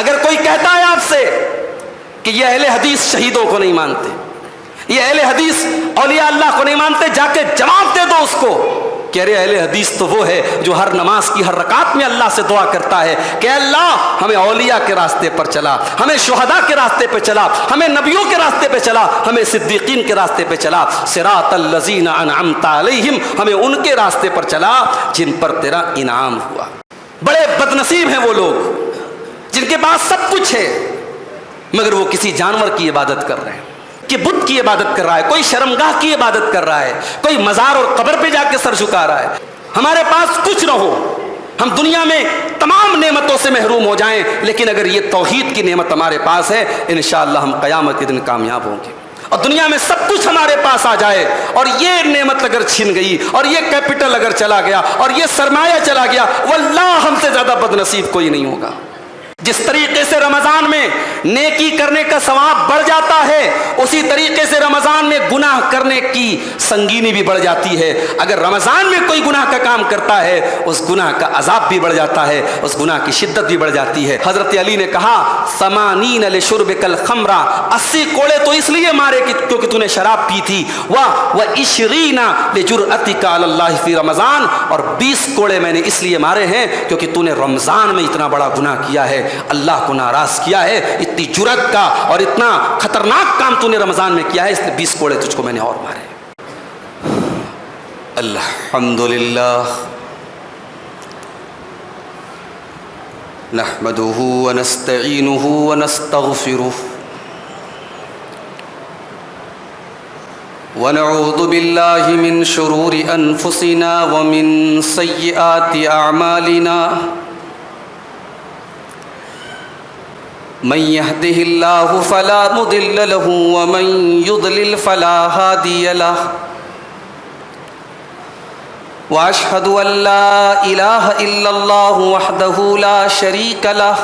اگر کوئی کہتا ہے آپ سے کہ یہ اہل حدیث شہیدوں کو نہیں مانتے، یہ اہل حدیث اولیاء اللہ کو نہیں مانتے، جا کے جواب دے دو اس کو کہ ارے اہل حدیث تو وہ ہے جو ہر نماز کی ہر رکعت میں اللہ سے دعا کرتا ہے کہ اللہ ہمیں اولیاء کے راستے پر چلا، ہمیں شہداء کے راستے پہ چلا، ہمیں نبیوں کے راستے پہ چلا، ہمیں صدیقین کے راستے پہ چلا، صراط الذین انعمت علیہم، ہمیں ان کے راستے پر چلا جن پر تیرا انعام ہوا۔ بڑے بدنصیب ہیں وہ لوگ جن کے پاس سب کچھ ہے مگر وہ کسی جانور کی عبادت کر رہے ہیں، کہ بت کی عبادت کر رہا ہے، کوئی شرمگاہ کی عبادت کر رہا ہے، کوئی مزار اور قبر پہ جا کے سر جھکا رہا ہے۔ ہمارے پاس کچھ نہ ہو، ہم دنیا میں تمام نعمتوں سے محروم ہو جائیں، لیکن اگر یہ توحید کی نعمت ہمارے پاس ہے انشاءاللہ ہم قیامت کے دن کامیاب ہوں گے۔ اور دنیا میں سب کچھ ہمارے پاس آ جائے اور یہ نعمت اگر چھن گئی اور یہ کیپٹل اگر چلا گیا اور یہ سرمایہ چلا گیا، واللہ ہم سے زیادہ بدنصیب کوئی نہیں ہوگا۔ جس طریقے سے رمضان میں نیکی کرنے کا ثواب بڑھ جاتا ہے اسی طریقے سے رمضان میں گناہ کرنے کی سنگینی بھی بڑھ جاتی ہے۔ اگر رمضان میں کوئی گناہ کا کام کرتا ہے اس گناہ کا عذاب بھی بڑھ جاتا ہے، اس گناہ کی شدت بھی بڑھ جاتی ہے۔ حضرت علی نے کہا 80 لشربک الخمر، 80 کوڑے تو اس لیے مارے کیونکہ تو نے شراب پی تھی، و20 لجرأتک علی اللہ فی رمضان، اور 20 کوڑے میں نے اس لیے مارے ہیں کیونکہ تو نے رمضان میں اتنا بڑا گناہ کیا ہے، اللہ کو ناراض کیا ہے، اتنی جرأت کا اور اتنا خطرناک کام تو نے رمضان میں کیا ہے، اس لیے 20 کوڑے تجھ کو میں نے اور مارے۔ الحمدللہ نحمده ونستعینه ونستغفره ونعوذ باللہ من شرور انفسنا ومن سیئات اعمالنا، من يهده الله فلا مضل له ومن يضلل فلا هادي له، واشهد ان لا اله الا الله وحده لا شريك له،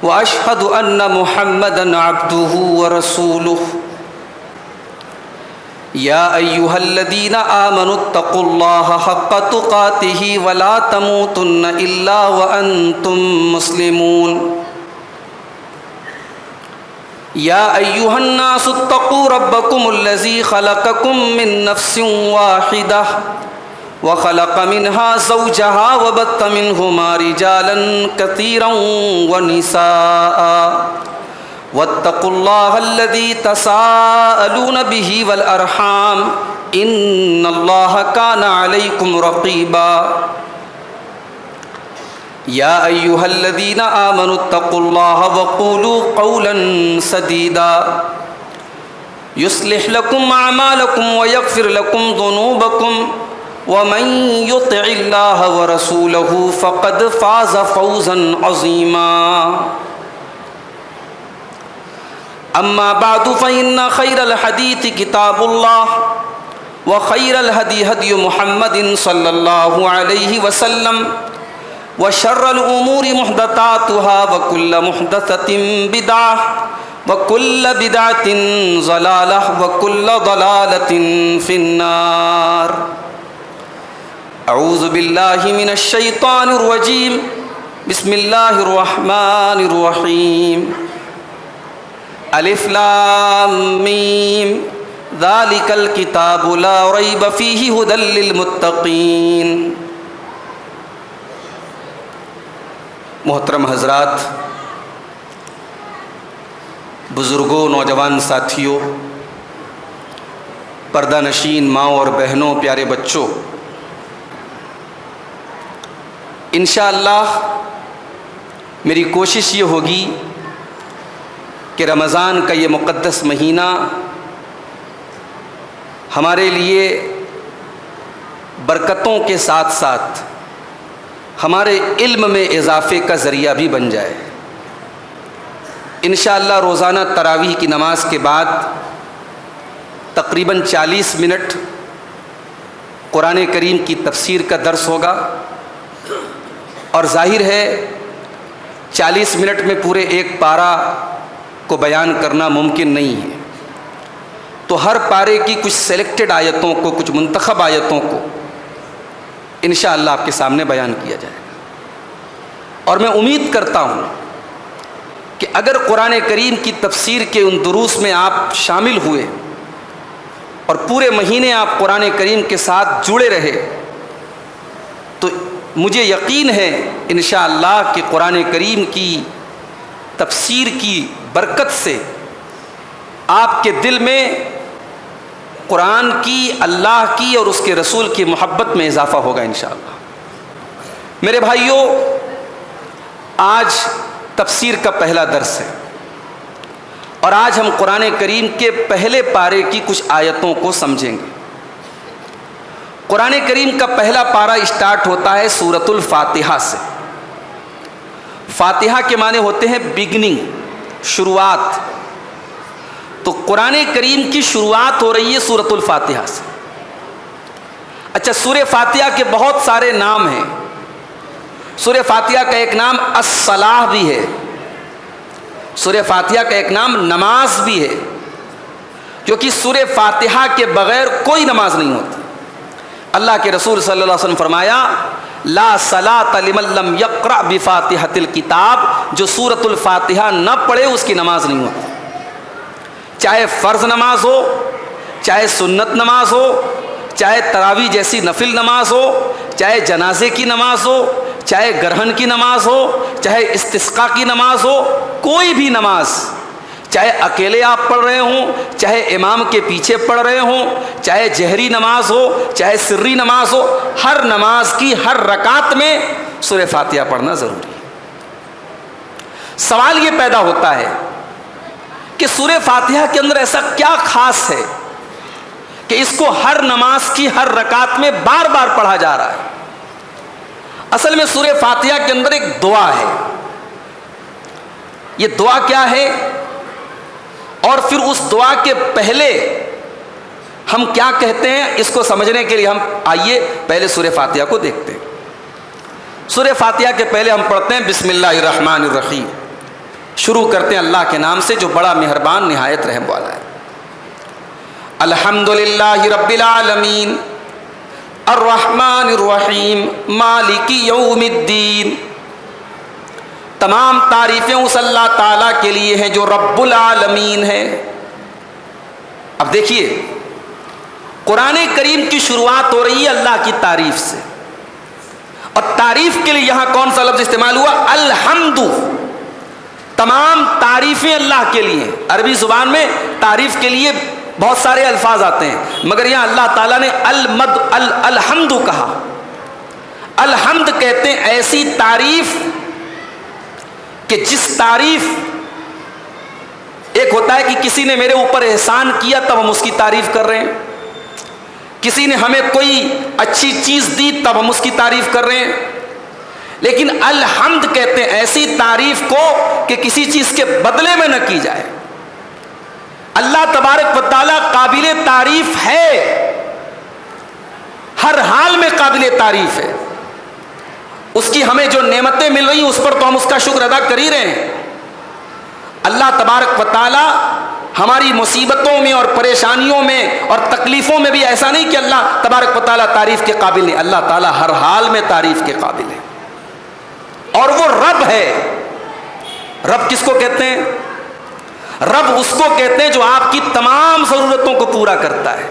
واشهد ان محمدا عبده ورسوله، يا ايها الذين آمنوا اتقوا الله حق تقاته ولا تموتن الا وانتم مسلمون، يا ايها الناس اتقوا ربكم الذي خلقكم من نفس واحدة وخلق منها زوجها وبث منهما رجالا كثيرا ونساء، واتقوا الله الذي تساءلون به والأرحام إن الله كان عليكم رقيبا، يا أيها الذين آمنوا اتقوا الله وقولوا قولا سديدا يصلح لكم أعمالكم ويغفر لكم ذنوبكم، ومن يطع الله ورسوله فقد فاز فوزا عظيما، اما بعد فإن خير الحديث كتاب الله، وخير الهدي هدي محمد صلى الله عليه وسلم، وشر الأمور محدثاتها وكل محدثة بدعة وكل بدعة ضلالة وكل ضلالة في النار۔ اعوذ باللہ من الشیطان الرجیم، بسم اللہ الرحمن الرحیم، الف لام میم ذالک الکتاب لا ریب فیہ ھدی للمتقین۔ محترم حضرات، بزرگوں، نوجوان ساتھیوں، پردہ نشین ماؤں اور بہنوں، پیارے بچوں، انشاءاللہ میری کوشش یہ ہوگی کہ رمضان کا یہ مقدس مہینہ ہمارے لیے برکتوں کے ساتھ ساتھ ہمارے علم میں اضافے کا ذریعہ بھی بن جائے۔ انشاءاللہ روزانہ تراویح کی نماز کے بعد تقریباً 40 منٹ قرآن کریم کی تفسیر کا درس ہوگا، اور ظاہر ہے 40 منٹ میں پورے ایک پارہ کو بیان کرنا ممکن نہیں ہے، تو ہر پارے کی کچھ سلیکٹڈ آیتوں کو، کچھ منتخب آیتوں کو انشاءاللہ آپ کے سامنے بیان کیا جائے گا، اور میں امید کرتا ہوں کہ اگر قرآن کریم کی تفسیر کے ان دروس میں آپ شامل ہوئے اور پورے مہینے آپ قرآن کریم کے ساتھ جڑے رہے تو مجھے یقین ہے انشاءاللہ کہ قرآن کریم کی تفسیر کی برکت سے آپ کے دل میں قرآن کی، اللہ کی اور اس کے رسول کی محبت میں اضافہ ہوگا انشاءاللہ۔ میرے بھائیوں، آج تفسیر کا پہلا درس ہے اور آج ہم قرآن کریم کے پہلے پارے کی کچھ آیتوں کو سمجھیں گے۔ قرآن کریم کا پہلا پارہ اسٹارٹ ہوتا ہے سورۃ الفاتحہ سے۔ فاتحہ کے معنی ہوتے ہیں بگننگ، شروعات۔ تو قرآن کریم کی شروعات ہو رہی ہے سورۃ الفاتحہ سے۔ اچھا، سورہ فاتحہ کے بہت سارے نام ہیں۔ سورہ فاتحہ کا ایک نام الصلاح بھی ہے، سورہ فاتحہ کا ایک نام نماز بھی ہے، کیونکہ سورہ فاتحہ کے بغیر کوئی نماز نہیں ہوتی۔ اللہ کے رسول صلی اللہ علیہ وسلم فرمایا لا صلاۃ لمن لم یقرأ بفاتحۃ الکتاب، جو سورۃ الفاتحہ نہ پڑھے اس کی نماز نہیں ہوتی، چاہے فرض نماز ہو، چاہے سنت نماز ہو، چاہے تراویح جیسی نفل نماز ہو، چاہے جنازے کی نماز ہو، چاہے گرہن کی نماز ہو، چاہے استسقاء کی نماز ہو، کوئی بھی نماز، چاہے اکیلے آپ پڑھ رہے ہوں، چاہے امام کے پیچھے پڑھ رہے ہوں، چاہے جہری نماز ہو، چاہے سری نماز ہو، ہر نماز کی ہر رکعت میں سورہ فاتحہ پڑھنا ضروری ہے۔ سوال یہ پیدا ہوتا ہے کہ سورہ فاتحہ کے اندر ایسا کیا خاص ہے کہ اس کو ہر نماز کی ہر رکعت میں بار بار پڑھا جا رہا ہے؟ اصل میں سورہ فاتحہ کے اندر ایک دعا ہے۔ یہ دعا کیا ہے اور پھر اس دعا کے پہلے ہم کیا کہتے ہیں، اس کو سمجھنے کے لیے ہم آئیے پہلے سورہ فاتحہ کو دیکھتے ہیں۔ سورہ فاتحہ کے پہلے ہم پڑھتے ہیں بسم اللہ الرحمن الرحیم، شروع کرتے ہیں اللہ کے نام سے جو بڑا مہربان نہایت رحم والا ہے۔ الحمدللہ رب العالمین الرحمن الرحیم مالک یوم الدین، تمام تعریفیں اس اللہ تعالیٰ کے لیے ہیں جو رب العالمین ہے۔ اب دیکھیے، قرآن کریم کی شروعات ہو رہی ہے اللہ کی تعریف سے، اور تعریف کے لیے یہاں کون سا لفظ استعمال ہوا؟ الحمد۔ تمام تعریفیں اللہ کے لیے۔ عربی زبان میں تعریف کے لیے بہت سارے الفاظ آتے ہیں، مگر یہاں اللہ تعالیٰ نے الحمد کہا۔ الحمد کہتے ہیں ایسی تعریف کہ جس تعریف، ایک ہوتا ہے کہ کسی نے میرے اوپر احسان کیا تب ہم اس کی تعریف کر رہے ہیں، کسی نے ہمیں کوئی اچھی چیز دی تب ہم اس کی تعریف کر رہے ہیں، لیکن الحمد کہتے ہیں ایسی تعریف کو کہ کسی چیز کے بدلے میں نہ کی جائے۔ اللہ تبارک و تعالیٰ قابل تعریف ہے، ہر حال میں قابل تعریف ہے۔ اس کی ہمیں جو نعمتیں مل رہی ہیں اس پر تو ہم اس کا شکر ادا کر ہی رہے ہیں۔ اللہ تبارک و تعالیٰ ہماری مصیبتوں میں اور پریشانیوں میں اور تکلیفوں میں بھی ایسا نہیں کہ اللہ تبارک و تعالیٰ تعریف کے قابل نہیں، اللہ تعالیٰ ہر حال میں تعریف کے قابل ہے۔ اور وہ رب ہے۔ رب کس کو کہتے ہیں؟ رب اس کو کہتے ہیں جو آپ کی تمام ضرورتوں کو پورا کرتا ہے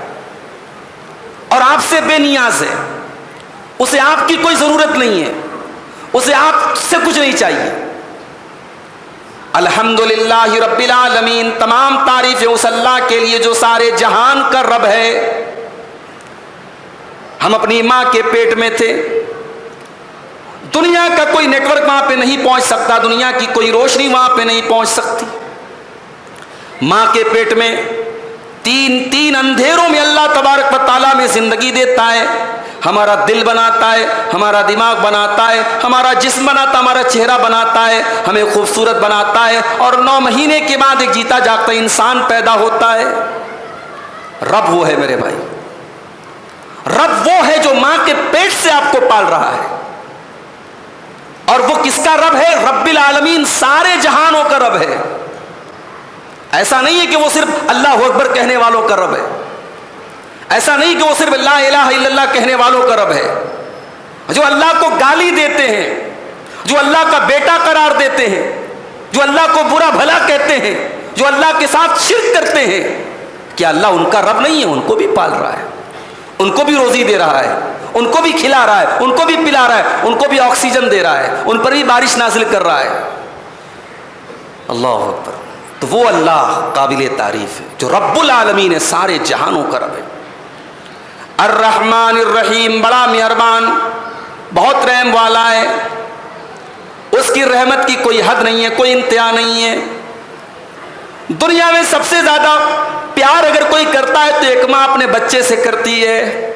اور آپ سے بے نیاز ہے، اسے آپ کی کوئی ضرورت نہیں ہے، اسے آپ سے کچھ نہیں چاہیے۔ الحمدللہ رب العالمین، تمام تعریفیں اس اللہ کے لیے جو سارے جہان کا رب ہے۔ ہم اپنی ماں کے پیٹ میں تھے، دنیا کا کوئی نیٹ ورک وہاں پہ نہیں پہنچ سکتا، دنیا کی کوئی روشنی وہاں پہ نہیں پہنچ سکتی۔ ماں کے پیٹ میں تین اندھیروں میں اللہ تبارک و تعالیٰ میں زندگی دیتا ہے، ہمارا دل بناتا ہے، ہمارا دماغ بناتا ہے، ہمارا جسم بناتا ہے، ہمارا چہرہ بناتا ہے، ہمیں خوبصورت بناتا ہے، اور 9 مہینے کے بعد ایک جیتا جاگتا انسان پیدا ہوتا ہے۔ رب وہ ہے میرے بھائی، رب وہ ہے جو ماں کے پیٹ سے آپ کو پال رہا ہے۔ اور وہ کس کا رب ہے؟ رب العالمین، سارے جہانوں کا رب ہے۔ ایسا نہیں ہے کہ وہ صرف اللہ اکبر کہنے والوں کا رب ہے، ایسا نہیں کہ وہ صرف لا الہ الا اللہ کہنے والوں کا رب ہے۔ جو اللہ کو گالی دیتے ہیں، جو اللہ کا بیٹا قرار دیتے ہیں، جو اللہ کو برا بھلا کہتے ہیں، جو اللہ کے ساتھ شرک کرتے ہیں، کیا اللہ ان کا رب نہیں ہے؟ ان کو بھی پال رہا ہے، ان کو بھی روزی دے رہا ہے، ان کو بھی کھلا رہا ہے، ان کو بھی پلا رہا ہے، ان کو بھی آکسیجن دے رہا ہے، ان پر بھی بارش نازل کر رہا ہے۔ اللہ اکبر۔ تو وہ اللہ قابل تعریف ہے جو رب العالمین ہے، سارے جہانوں کا رب ہے۔ الرحمن الرحیم، بڑا مہربان، بہت رحم والا ہے، اس کی رحمت کی کوئی حد نہیں ہے، کوئی انتہا نہیں ہے۔ دنیا میں سب سے زیادہ پیار اگر کوئی کرتا ہے تو ایک ماں اپنے بچے سے کرتی ہے،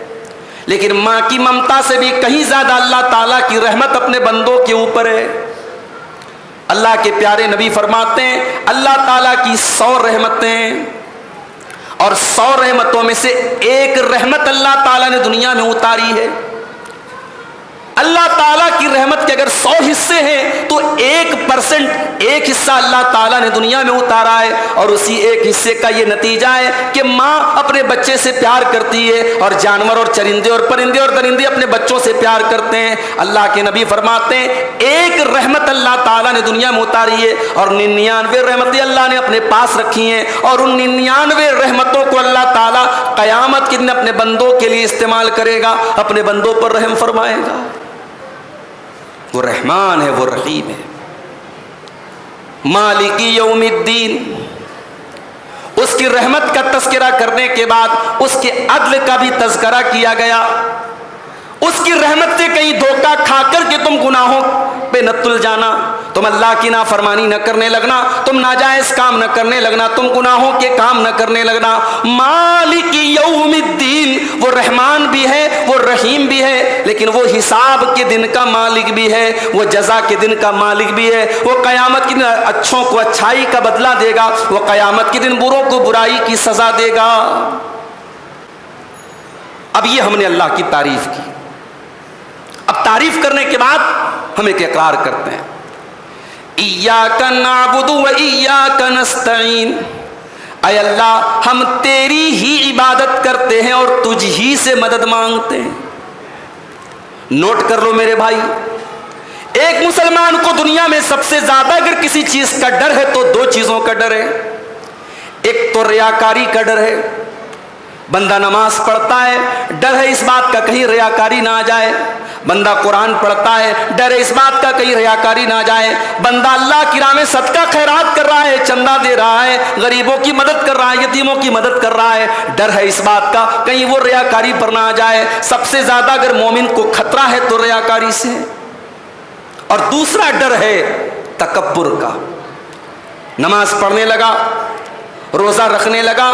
لیکن ماں کی ممتا سے بھی کہیں زیادہ اللہ تعالیٰ کی رحمت اپنے بندوں کے اوپر ہے۔ اللہ کے پیارے نبی فرماتے ہیں اللہ تعالیٰ کی 100 رحمتیں، اور 100 رحمتوں میں سے ایک رحمت اللہ تعالیٰ نے دنیا میں اتاری ہے۔ اللہ تعالیٰ کی رحمت کے اگر 100 حصے ہیں تو 1% ایک حصہ اللہ تعالیٰ نے دنیا میں اتارا ہے، اور اسی ایک حصے کا یہ نتیجہ ہے کہ ماں اپنے بچے سے پیار کرتی ہے، اور جانور اور چرندے اور پرندے اور درندے اپنے بچوں سے پیار کرتے ہیں۔ اللہ کے نبی فرماتے ہیں ایک رحمت اللہ تعالیٰ نے دنیا میں اتاری ہے، اور 99 رحمتیں اللہ نے اپنے پاس رکھی ہیں، اور ان 99 رحمتوں کو اللہ تعالیٰ قیامت کے دن اپنے بندوں کے لیے استعمال کرے گا، اپنے بندوں پر رحم فرمائے گا۔ وہ رحمان ہے، وہ رحیم ہے۔ مالک یوم الدین، اس کی رحمت کا تذکرہ کرنے کے بعد اس کے عدل کا بھی تذکرہ کیا گیا۔ اس کی رحمت سے کہیں دھوکہ کھا کر کے تم گناہوں پہ نہ تل جانا، تم اللہ کی نافرمانی نہ کرنے لگنا، تم ناجائز کام نہ کرنے لگنا، تم گناہوں کے کام نہ کرنے لگنا۔ مالک یوم الدین، وہ رحمان بھی ہے، وہ رحیم بھی ہے، لیکن وہ حساب کے دن کا مالک بھی ہے، وہ جزا کے دن کا مالک بھی ہے۔ وہ قیامت کے دن اچھوں کو اچھائی کا بدلہ دے گا، وہ قیامت کے دن بروں کو برائی کی سزا دے گا۔ اب یہ ہم نے اللہ کی تعریف کی۔ اب تعریف کرنے کے بعد ہم ایک اقرار کرتے ہیں، ایاک نعبد و ایاک نستعین، اے اللہ ہم تیری ہی عبادت کرتے ہیں اور تجھ ہی سے مدد مانگتے ہیں۔ نوٹ کر لو میرے بھائی، ایک مسلمان کو دنیا میں سب سے زیادہ اگر کسی چیز کا ڈر ہے تو 2 چیزوں کا ڈر ہے۔ ایک تو ریاکاری کا ڈر ہے، بندہ نماز پڑھتا ہے، ڈر ہے اس بات کا کہیں ریاکاری نہ آ جائے۔ بندہ قرآن پڑھتا ہے، ڈر ہے اس بات کا کہیں ریاکاری نہ جائے۔ بندہ اللہ کی راہ میں صدقہ خیرات کر رہا ہے، چندہ دے رہا ہے، غریبوں کی مدد کر رہا ہے، یتیموں کی مدد کر رہا ہے، ڈر ہے اس بات کا کہیں وہ ریاکاری پر نہ آ جائے۔ سب سے زیادہ اگر مومن کو خطرہ ہے تو ریاکاری سے۔ اور دوسرا ڈر ہے تکبر کا۔ نماز پڑھنے لگا، روزہ رکھنے لگا،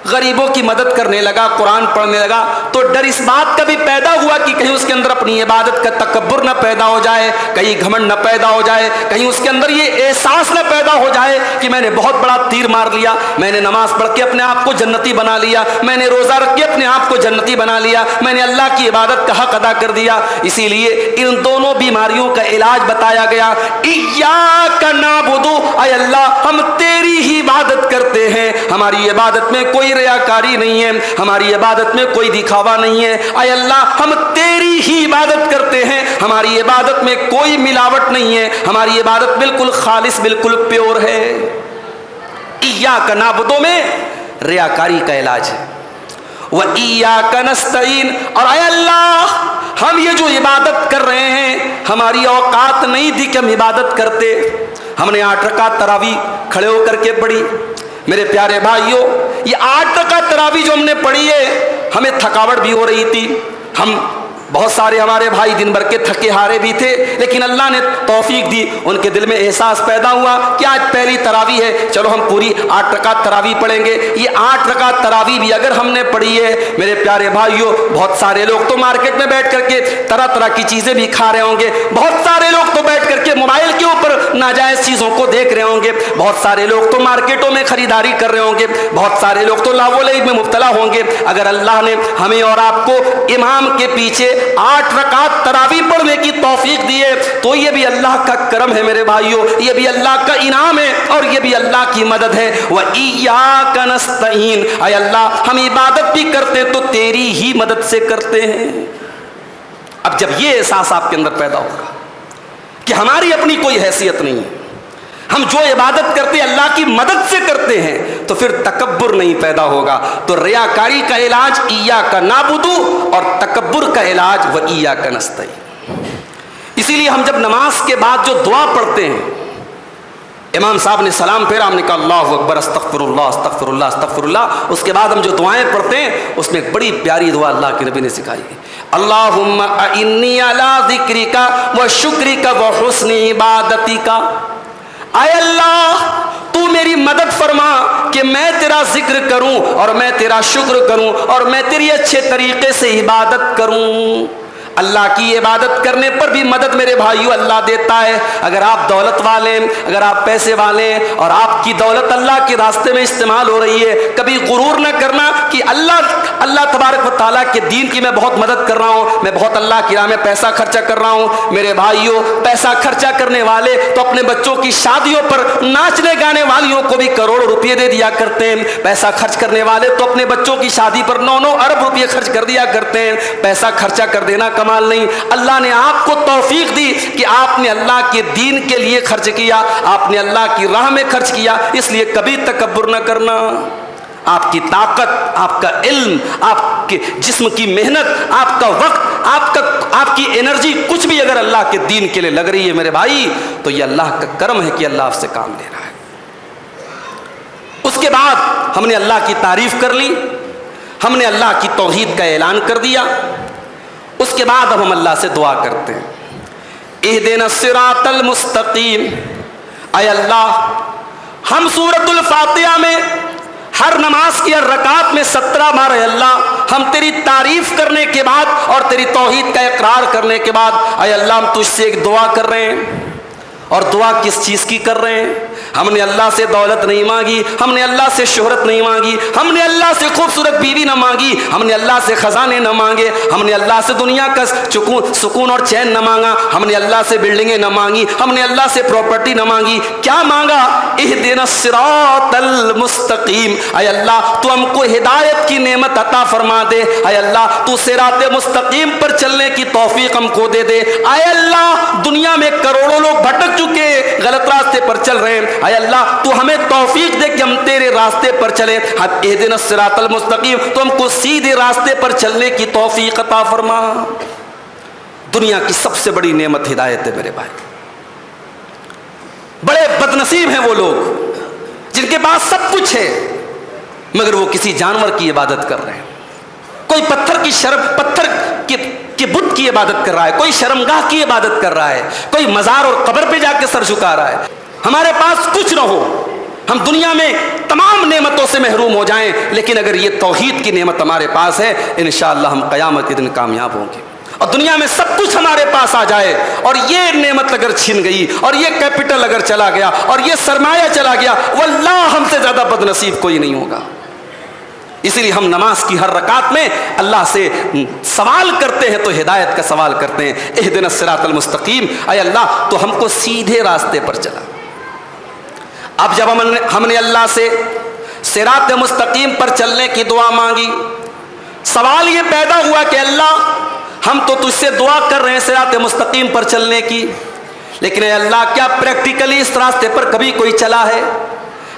غریبوں کی مدد کرنے لگا، قرآن پڑھنے لگا، تو ڈر اس بات کا بھی پیدا ہوا کہ کہیں اس کے اندر اپنی عبادت کا تکبر نہ پیدا ہو جائے، کہیں گھمنڈ نہ پیدا ہو جائے، کہیں اس کے اندر یہ احساس نہ پیدا ہو جائے کہ میں نے بہت بڑا تیر مار لیا، میں نے نماز پڑھ کے اپنے آپ کو جنتی بنا لیا، میں نے روزہ رکھ کے اپنے آپ کو جنتی بنا لیا، میں نے اللہ کی عبادت کا حق ادا کر دیا۔ اسی لیے ان دونوں بیماریوں کا علاج بتایا گیا۔ ایاک نعبد، اے اللہ ہم تیری ہی عبادت کرتے ہیں، ہماری عبادت میں کوئی ریاکاری نہیں ہے، ہماری عبادت میں کوئی دکھاوا نہیں ہے۔ اے اللہ ہم تیری ہی عبادت کرتے ہیں، ہماری عبادت میں کوئی ملاوٹ نہیں ہے، ہماری عبادت بالکل خالص، بالکل پیور ہے۔ ایاک نعبد میں ریاکاری کا علاج ہے، وَإِيَّاكَ نَسْتَعِينُ، اور اے اللہ ہم یہ جو عبادت کر رہے ہیں ہماری اوقات نہیں تھی کہ ہم عبادت کرتے۔ ہم نے 8 رکعت تراویح کھڑے ہو کر کے پڑھی۔ میرے پیارے بھائیوں، یہ 8 رکعت تراویح جو ہم نے پڑھی ہے، ہمیں تھکاوٹ بھی ہو رہی تھی، ہم بہت سارے ہمارے بھائی دن بھر کے تھکے ہارے بھی تھے، لیکن اللہ نے توفیق دی، ان کے دل میں احساس پیدا ہوا کہ آج پہلی تراویح ہے، چلو ہم پوری 8 رکعت تراویح پڑھیں گے۔ یہ 8 رکعت تراویح بھی اگر ہم نے پڑھی ہے میرے پیارے بھائیوں، بہت سارے لوگ تو مارکیٹ میں بیٹھ کر کے طرح طرح کی چیزیں بھی کھا رہے ہوں گے، بہت سارے لوگ تو بیٹھ کر کے موبائل کے اوپر ناجائز چیزوں کو دیکھ رہے ہوں گے، بہت سارے لوگ تو مارکیٹوں میں خریداری کر رہے ہوں گے، بہت سارے لوگ تو لاو لعب میں مبتلا ہوں گے۔ اگر اللہ نے ہمیں اور آپ کو امام کے پیچھے 8 رکعت تراویح پڑھنے کی توفیق دی ہے تو یہ بھی اللہ کا کرم ہے میرے بھائیوں، یہ بھی اللہ کا انعام ہے، اور یہ بھی اللہ کی مدد ہے۔ وَإِيَّاكَ نَسْتَعِينُ، اے اللہ ہم عبادت بھی کرتے تو تیری ہی مدد سے کرتے ہیں۔ اب جب یہ احساس آپ کے اندر پیدا ہوگا کہ ہماری اپنی کوئی حیثیت نہیں ہے، ہم جو عبادت کرتے ہیں اللہ کی مدد سے کرتے ہیں، تو پھر تکبر نہیں پیدا ہوگا۔ تو ریاکاری کا علاج ایاک نعبد اور تکبر کا علاج و ایاک نستعین۔ اسی لیے ہم جب نماز کے بعد جو دعا پڑھتے ہیں، امام صاحب نے سلام پھیرا، ہم نے کہا اللہ اکبر استغفر اللہ استغفر اللہ استغفر اللہ، اس کے بعد ہم جو دعائیں پڑھتے ہیں اس میں ایک بڑی پیاری دعا اللہ کے نبی نے سکھائی ہے، اللہم اعنی علی ذکرک و شکرک و حسن عبادتک۔ اے اللہ تو میری مدد فرما کہ میں تیرا ذکر کروں اور میں تیرا شکر کروں اور میں تیری اچھے طریقے سے عبادت کروں۔ اللہ کی عبادت کرنے پر بھی مدد میرے بھائیو اللہ دیتا ہے۔ اگر آپ دولت والے، اگر آپ پیسے والے اور آپ کی دولت اللہ کے راستے میں استعمال ہو رہی ہے، کبھی غرور نہ کرنا کہ اللہ تبارک و تعالیٰ کے دین کی میں بہت مدد کر رہا ہوں، میں بہت اللہ کی راہ میں پیسہ خرچہ کر رہا ہوں۔ میرے بھائیو، پیسہ خرچہ کرنے والے تو اپنے بچوں کی شادیوں پر ناچنے گانے والیوں کو بھی کروڑوں روپے دے دیا کرتے ہیں۔ پیسہ خرچ کرنے والے تو اپنے بچوں کی شادی پر 9 ارب روپے خرچ کر دیا کرتے ہیں۔ پیسہ خرچہ کر دینا کمال نہیں، اللہ نے آپ کو توفیق دی کہ آپ نے اللہ کے دین کے لیے خرچ کیا، آپ نے اللہ کی راہ میں خرچ کیا، اس لیے کبھی تکبر نہ کرنا۔ آپ کی طاقت، آپ کا علم، آپ کے جسم کی محنت، آپ کا وقت، آپ کی انرجی، کچھ بھی اگر اللہ کے دین کے لیے لگ رہی ہے میرے بھائی، تو یہ اللہ کا کرم ہے کہ اللہ آپ سے کام لے رہا ہے۔ اس کے بعد ہم نے اللہ کی تعریف کر لی، ہم نے اللہ کی توحید کا اعلان کر دیا، اس کے بعد اب ہم اللہ سے دعا کرتے ہیں، اہدنا الصراط المستقیم۔ اے اللہ، ہم سورۃ الفاتحہ میں ہر نماز کی ہر رکعت میں 17 بار اے اللہ ہم تیری تعریف کرنے کے بعد اور تیری توحید کا اقرار کرنے کے بعد اے اللہ ہم تجھ سے ایک دعا کر رہے ہیں۔ اور دعا کس چیز کی کر رہے ہیں؟ ہم نے اللہ سے دولت نہیں مانگی، ہم نے اللہ سے شہرت نہیں مانگی، ہم نے اللہ سے خوبصورت بیوی نہ مانگی، ہم نے اللہ سے خزانے نہ مانگے، ہم نے اللہ سے دنیا کا سکون اور چین نہ مانگا، ہم نے اللہ سے بلڈنگیں نہ مانگی، ہم نے اللہ سے پراپرٹی نہ مانگی۔ کیا مانگا؟ اہدنا الصراط المستقیم۔ اے اللہ تو ہم کو ہدایت کی نعمت عطا فرما دے، اے اللہ تو صراط مستقیم پر چلنے کی توفیق ہم کو دے دے۔ اے اللہ دنیا میں کروڑوں لوگ بھٹک چکے، غلط راستے پر چل رہے ہیں، اے اللہ تو ہمیں توفیق دے کہ ہم تیرے راستے پر چلیں۔ اہدنا الصراط المستقیم، تو ہم کو سیدھے راستے پر چلنے کی توفیق عطا فرما۔ دنیا کی سب سے بڑی نعمت ہدایت ہے میرے بھائی۔ بڑے بد نصیب ہیں وہ لوگ جن کے پاس سب کچھ ہے مگر وہ کسی جانور کی عبادت کر رہے ہیں، کوئی پتھر کے بت کی عبادت کر رہا ہے، کوئی شرمگاہ کی عبادت کر رہا ہے، کوئی مزار اور قبر پہ جا کے سر جھکا رہا ہے۔ ہمارے پاس کچھ نہ ہو، ہم دنیا میں تمام نعمتوں سے محروم ہو جائیں، لیکن اگر یہ توحید کی نعمت ہمارے پاس ہے انشاءاللہ ہم قیامت کے دن کامیاب ہوں گے۔ اور دنیا میں سب کچھ ہمارے پاس آ جائے اور یہ نعمت اگر چھن گئی اور یہ کیپٹل اگر چلا گیا اور یہ سرمایہ چلا گیا، واللہ ہم سے زیادہ بد نصیب کوئی نہیں ہوگا۔ اسی لیے ہم نماز کی ہر رکعت میں اللہ سے سوال کرتے ہیں تو ہدایت کا سوال کرتے ہیں، اہدنا الصراط المستقیم، اے اللہ تو ہم کو سیدھے راستے پر چلا۔ اب جب ہم نے اللہ سے صراط مستقیم پر چلنے کی دعا مانگی، سوال یہ پیدا ہوا کہ اللہ ہم تو تجھ سے دعا کر رہے ہیں صراط مستقیم پر چلنے کی، لیکن اے اللہ کیا پریکٹیکلی اس راستے پر کبھی کوئی چلا ہے؟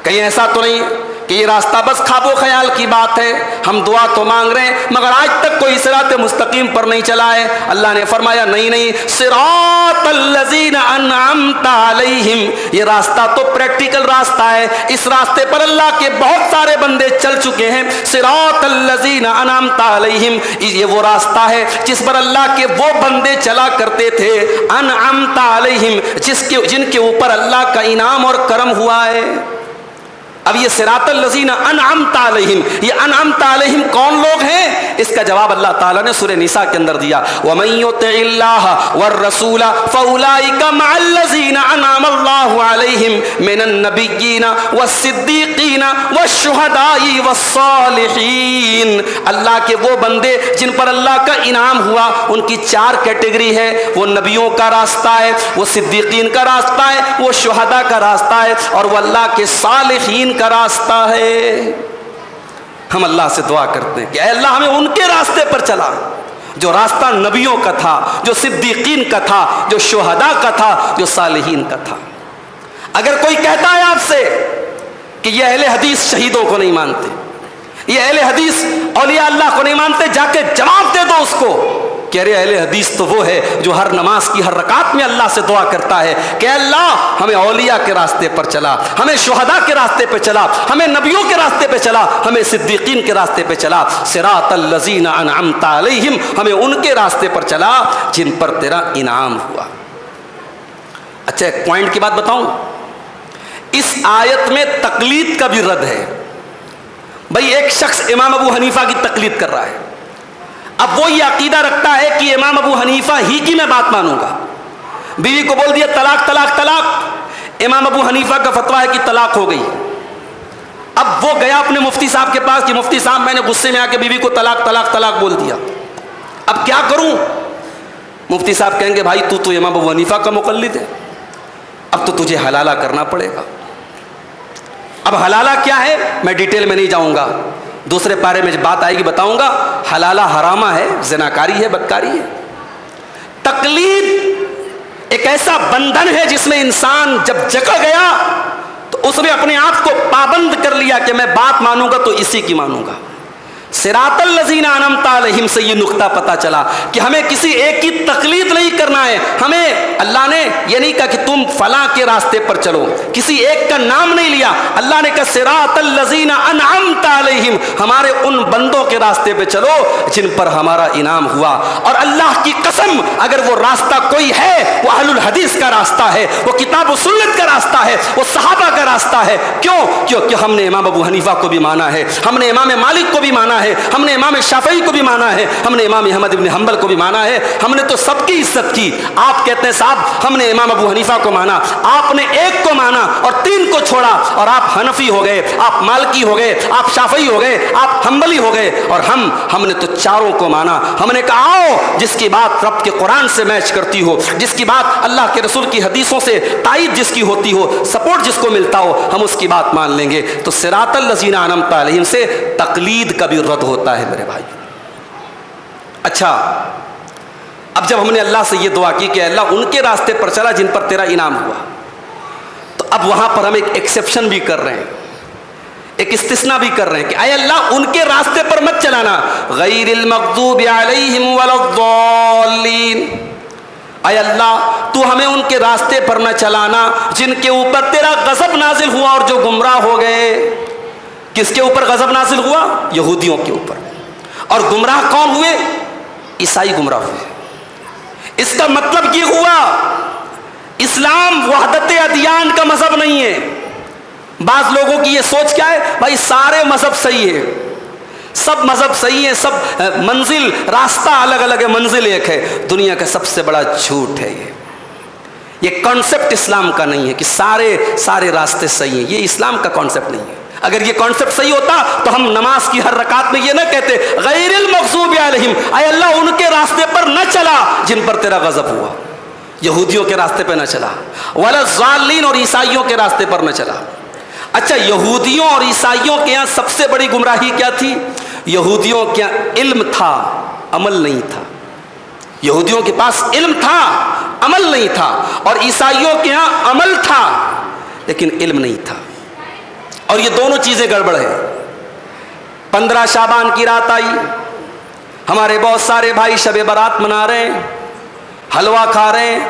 کہیں ایسا تو نہیں کہ یہ راستہ بس خواب و خیال کی بات ہے، ہم دعا تو مانگ رہے ہیں مگر آج تک کوئی صراط مستقیم پر نہیں چلا ہے؟ اللہ نے فرمایا نہیں، صراط الذین انعمت علیہم، یہ راستہ تو پریکٹیکل راستہ ہے، اس راستے پر اللہ کے بہت سارے بندے چل چکے ہیں۔ صراط الذین انعمت علیہم، یہ وہ راستہ ہے جس پر اللہ کے وہ بندے چلا کرتے تھے، انعمت علیہم، جن کے اوپر اللہ کا انعام اور کرم ہوا ہے۔ اب یہ صراط الذین انعمت علیہم، یہ انعمت علیہم کون لوگ ہیں؟ اس کا جواب اللہ تعالیٰ نے سورہ نساء کے اندر دیا، وَمَن يُطِعِ اللَّهَ وَالرَّسُولَ فَأُولَٰئِكَ مَعَ الَّذِينَ أَنْعَمَ اللَّهُ عَلَيْهِم مِّنَ النَّبِيِّينَ وَالصِّدِّيقِينَ وَالشُّهَدَاءِ وَالصَّالِحِينَ، اللہ کے وہ بندے جن پر اللہ کا انعام ہوا، ان کی 4 کیٹیگری ہے، وہ نبیوں کا راستہ ہے، وہ صدیقین کا راستہ ہے، وہ شہداء کا راستہ ہے، اور وہ اللہ کے صالحین کا راستہ ہے۔ ہم اللہ سے دعا کرتے ہیں کہ اے اللہ ہمیں ان کے راستے پر چلا جو راستہ نبیوں کا تھا، جو صدیقین کا تھا، جو شہداء کا تھا، جو صالحین کا تھا۔ اگر کوئی کہتا ہے آپ سے کہ یہ اہل حدیث شہیدوں کو نہیں مانتے، یہ اہل حدیث اولیاء اللہ کو نہیں مانتے، جا کے جواب دے دو اس کو کہ ارے اہل حدیث تو وہ ہے جو ہر نماز کی ہر رکعت میں اللہ سے دعا کرتا ہے کہ اللہ ہمیں اولیاء کے راستے پر چلا، ہمیں شہداء کے راستے پہ چلا، ہمیں نبیوں کے راستے پہ چلا، ہمیں صدیقین کے راستے پہ چلا، صراط الذین انعمت علیہم، ہمیں ان کے راستے پر چلا جن پر تیرا انعام ہوا۔ اچھا ایک پوائنٹ کی بات بتاؤں، اس آیت میں تقلید کا بھی رد ہے۔ بھئی ایک شخص امام ابو حنیفہ کی تقلید کر رہا ہے، اب وہ یہ عقیدہ رکھتا ہے کہ امام ابو حنیفہ ہی کی میں بات مانوں گا، بیوی کو بول دیا طلاق طلاق طلاق، امام ابو حنیفہ کا فتویٰ ہے کہ طلاق ہو گئی۔ اب وہ گیا اپنے مفتی صاحب کے پاس کہ مفتی صاحب میں نے غصے میں آ کے بیوی کو طلاق طلاق طلاق بول دیا، اب کیا کروں؟ مفتی صاحب کہیں گے بھائی تو امام ابو حنیفہ کا مقلد ہے، اب تو تجھے حلالہ کرنا پڑے گا۔ اب حلالہ کیا ہے میں ڈیٹیل میں نہیں جاؤں گا، دوسرے پارے میں جب بات آئے گی بتاؤں گا۔ حلالہ حرامہ ہے، زناکاری ہے، بدکاری ہے۔ تقلید ایک ایسا بندھن ہے جس میں انسان جب جکڑ گیا تو اس نے اپنے آپ کو پابند کر لیا کہ میں بات مانوں گا تو اسی کی مانوں گا۔ صراط الذین انعمت علیہم سے یہ نقطہ پتہ چلا کہ ہمیں کسی ایک کی تقلید نہیں کرنا ہے، ہمیں اللہ نے یہ نہیں کہا کہ تم فلاں کے راستے پر چلو، کسی ایک کا نام نہیں لیا، اللہ نے کہا صراط الذین انعمت علیہم، ہمارے ان بندوں کے راستے پہ چلو جن پر ہمارا انعام ہوا۔ اور اللہ کی قسم اگر وہ راستہ کوئی ہے وہ اہل الحدیث کا راستہ ہے، وہ کتاب و سنت کا راستہ ہے، وہ صحابہ کا راستہ ہے۔ کیوں؟ کیونکہ ہم نے امام ابو حنیفہ کو بھی مانا ہے، ہم نے امام مالک کو بھی مانا ہے، ہم نے امام شافعی کو بھی مانا ہے، ہم نے امام احمد بن حنبل کو بھی مانا ہے، ہم نے تو سب کی عزت کی۔ آپ کہتے ہیں صاحب ہم نے امام ابو حنیفہ کو مانا، آپ نے ایک کو مانا اور تین کو چھوڑا، اور آپ حنفی ہو گئے، آپ مالکی ہو گئے، آپ شافعی ہو گئے، آپ حنبلی ہو گئے، اور ہم نے تو چاروں کو مانا۔ ہم نے کہا آؤ جس کی بات رب کے قرآن سے میچ کرتی ہو، جس کی بات اللہ کے رسول کی حدیثوں سے تائید جس کی ہوتی ہو، سپورٹ جس کو ملتا ہو، ہم اس کی بات مان لیں گے۔ تو صراط الذین انعمت علیہم سے تقلید کا بھی رد ہوتا ہے میرے بھائی۔ اچھا اب جب ہم نے اللہ سے یہ دعا کی کہ اللہ ان کے راستے پر چلا جن پر تیرا انعام ہوا، تو اب وہاں پر ہم ایک ایکسیپشن بھی کر رہے ہیں، ایک استثناء بھی کر رہے ہیں کہ اے اللہ ان کے راستے پر مت چلانا، غیر المغضوب علیہم ولا الضالین، اے اللہ تو ہمیں ان کے راستے پر نہ چلانا جن کے اوپر تیرا غضب نازل ہوا اور جو گمراہ ہو گئے۔ کس کے اوپر غضب نازل ہوا؟ یہودیوں کے اوپر۔ اور گمراہ کون ہوئے؟ عیسائی گمراہ ہوئے۔ اس کا مطلب یہ ہوا اسلام وحدت ادیان کا مذہب نہیں ہے۔ بعض لوگوں کی یہ سوچ کیا ہے، بھائی سارے مذہب صحیح ہے، سب مذہب صحیح ہے، سب منزل راستہ الگ الگ ہے، منزل ایک ہے۔ دنیا کا سب سے بڑا جھوٹ ہے یہ کانسیپٹ اسلام کا نہیں ہے کہ سارے راستے صحیح ہیں، یہ اسلام کا کانسیپٹ نہیں ہے۔ اگر یہ کانسیپٹ صحیح ہوتا تو ہم نماز کی ہر رکعت میں یہ نہ کہتے غیر المغضوب علیہم، اے اللہ ان کے راستے پر نہ چلا جن پر تیرا غضب ہوا، یہودیوں کے راستے پہ نہ چلا، ولا الضالین اور عیسائیوں کے راستے پر نہ چلا۔ اچھا یہودیوں اور عیسائیوں کے یہاں سب سے بڑی گمراہی کیا تھی؟ یہودیوں کے یہاں علم تھا، عمل نہیں تھا۔ یہودیوں کے پاس علم تھا، عمل نہیں تھا، اور عیسائیوں کے یہاں عمل تھا لیکن علم نہیں تھا۔ اور یہ دونوں چیزیں گڑبڑ ہے۔ 15 شعبان کی رات آئی، ہمارے بہت سارے بھائی شب برات منا رہے ہیں، حلوہ کھا رہے ہیں،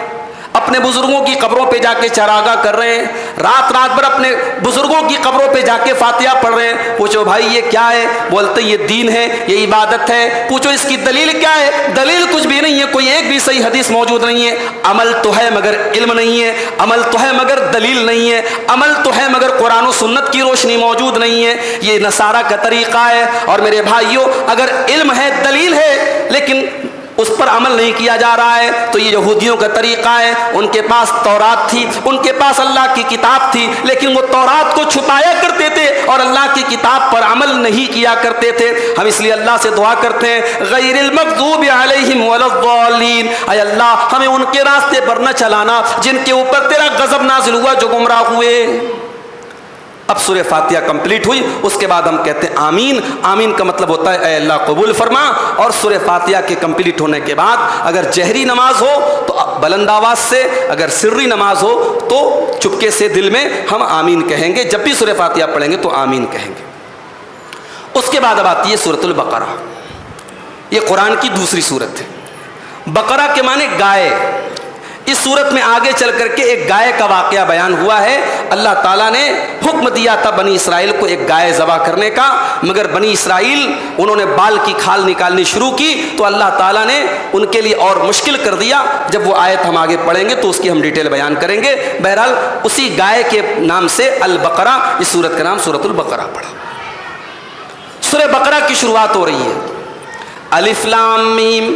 اپنے بزرگوں کی قبروں پہ جا کے چراغاں کر رہے ہیں، رات بھر اپنے بزرگوں کی قبروں پہ جا کے فاتحہ پڑھ رہے ہیں۔ پوچھو بھائی یہ کیا ہے؟ بولتے یہ دین ہے، یہ عبادت ہے۔ پوچھو اس کی دلیل کیا ہے؟ دلیل کچھ بھی نہیں ہے، کوئی ایک بھی صحیح حدیث موجود نہیں ہے۔ عمل تو ہے مگر علم نہیں ہے، عمل تو ہے مگر دلیل نہیں ہے، عمل تو ہے مگر قرآن و سنت کی روشنی موجود نہیں ہے۔ یہ نصارہ کا طریقہ ہے۔ اور میرے بھائیوں اگر علم ہے، دلیل ہے، لیکن اس پر عمل نہیں کیا جا رہا ہے تو یہ یہودیوں کا طریقہ ہے۔ ان کے پاس تورات تھی، ان کے پاس اللہ کی کتاب تھی، لیکن وہ تورات کو چھپایا کرتے تھے اور اللہ کی کتاب پر عمل نہیں کیا کرتے تھے۔ ہم اس لیے اللہ سے دعا کرتے ہیں غیر المغضوب علیہم ولا الضالین، اے اللہ ہمیں ان کے راستے پر نہ چلانا جن کے اوپر تیرا غضب نازل ہوا، جو گمراہ ہوئے۔ اب سورہ فاتحہ کمپلیٹ ہوئی، اس کے بعد ہم کہتے ہیں آمین۔ آمین کا مطلب ہوتا ہے اے اللہ قبول فرما۔ اور سورہ فاتحہ کے کمپلیٹ ہونے کے بعد اگر جہری نماز ہو تو بلند آواز سے، اگر سری نماز ہو تو چپکے سے دل میں ہم آمین کہیں گے۔ جب بھی سورہ فاتحہ پڑھیں گے تو آمین کہیں گے۔ اس کے بعد اب آتی ہے سورۃ البقرہ، یہ قرآن کی دوسری سورت ہے۔ بقرہ کے معنی گائے۔ اس صورت میں آگے چل کر کے ایک گائے کا واقعہ بیان ہوا ہے۔ اللہ تعالیٰ نے حکم دیا تھا بنی اسرائیل کو ایک گائے ذبح کرنے کا، مگر بنی اسرائیل انہوں نے بال کی کھال نکالنی شروع کی تو اللہ تعالیٰ نے ان کے لیے اور مشکل کر دیا۔ جب وہ آیت ہم آگے پڑھیں گے تو اس کی ہم ڈیٹیل بیان کریں گے۔ بہرحال اسی گائے کے نام سے البقرہ، اس سورت کا نام سورۃ البقرہ پڑھا۔ سورہ بقرہ کی شروعات ہو رہی ہے الف لام میم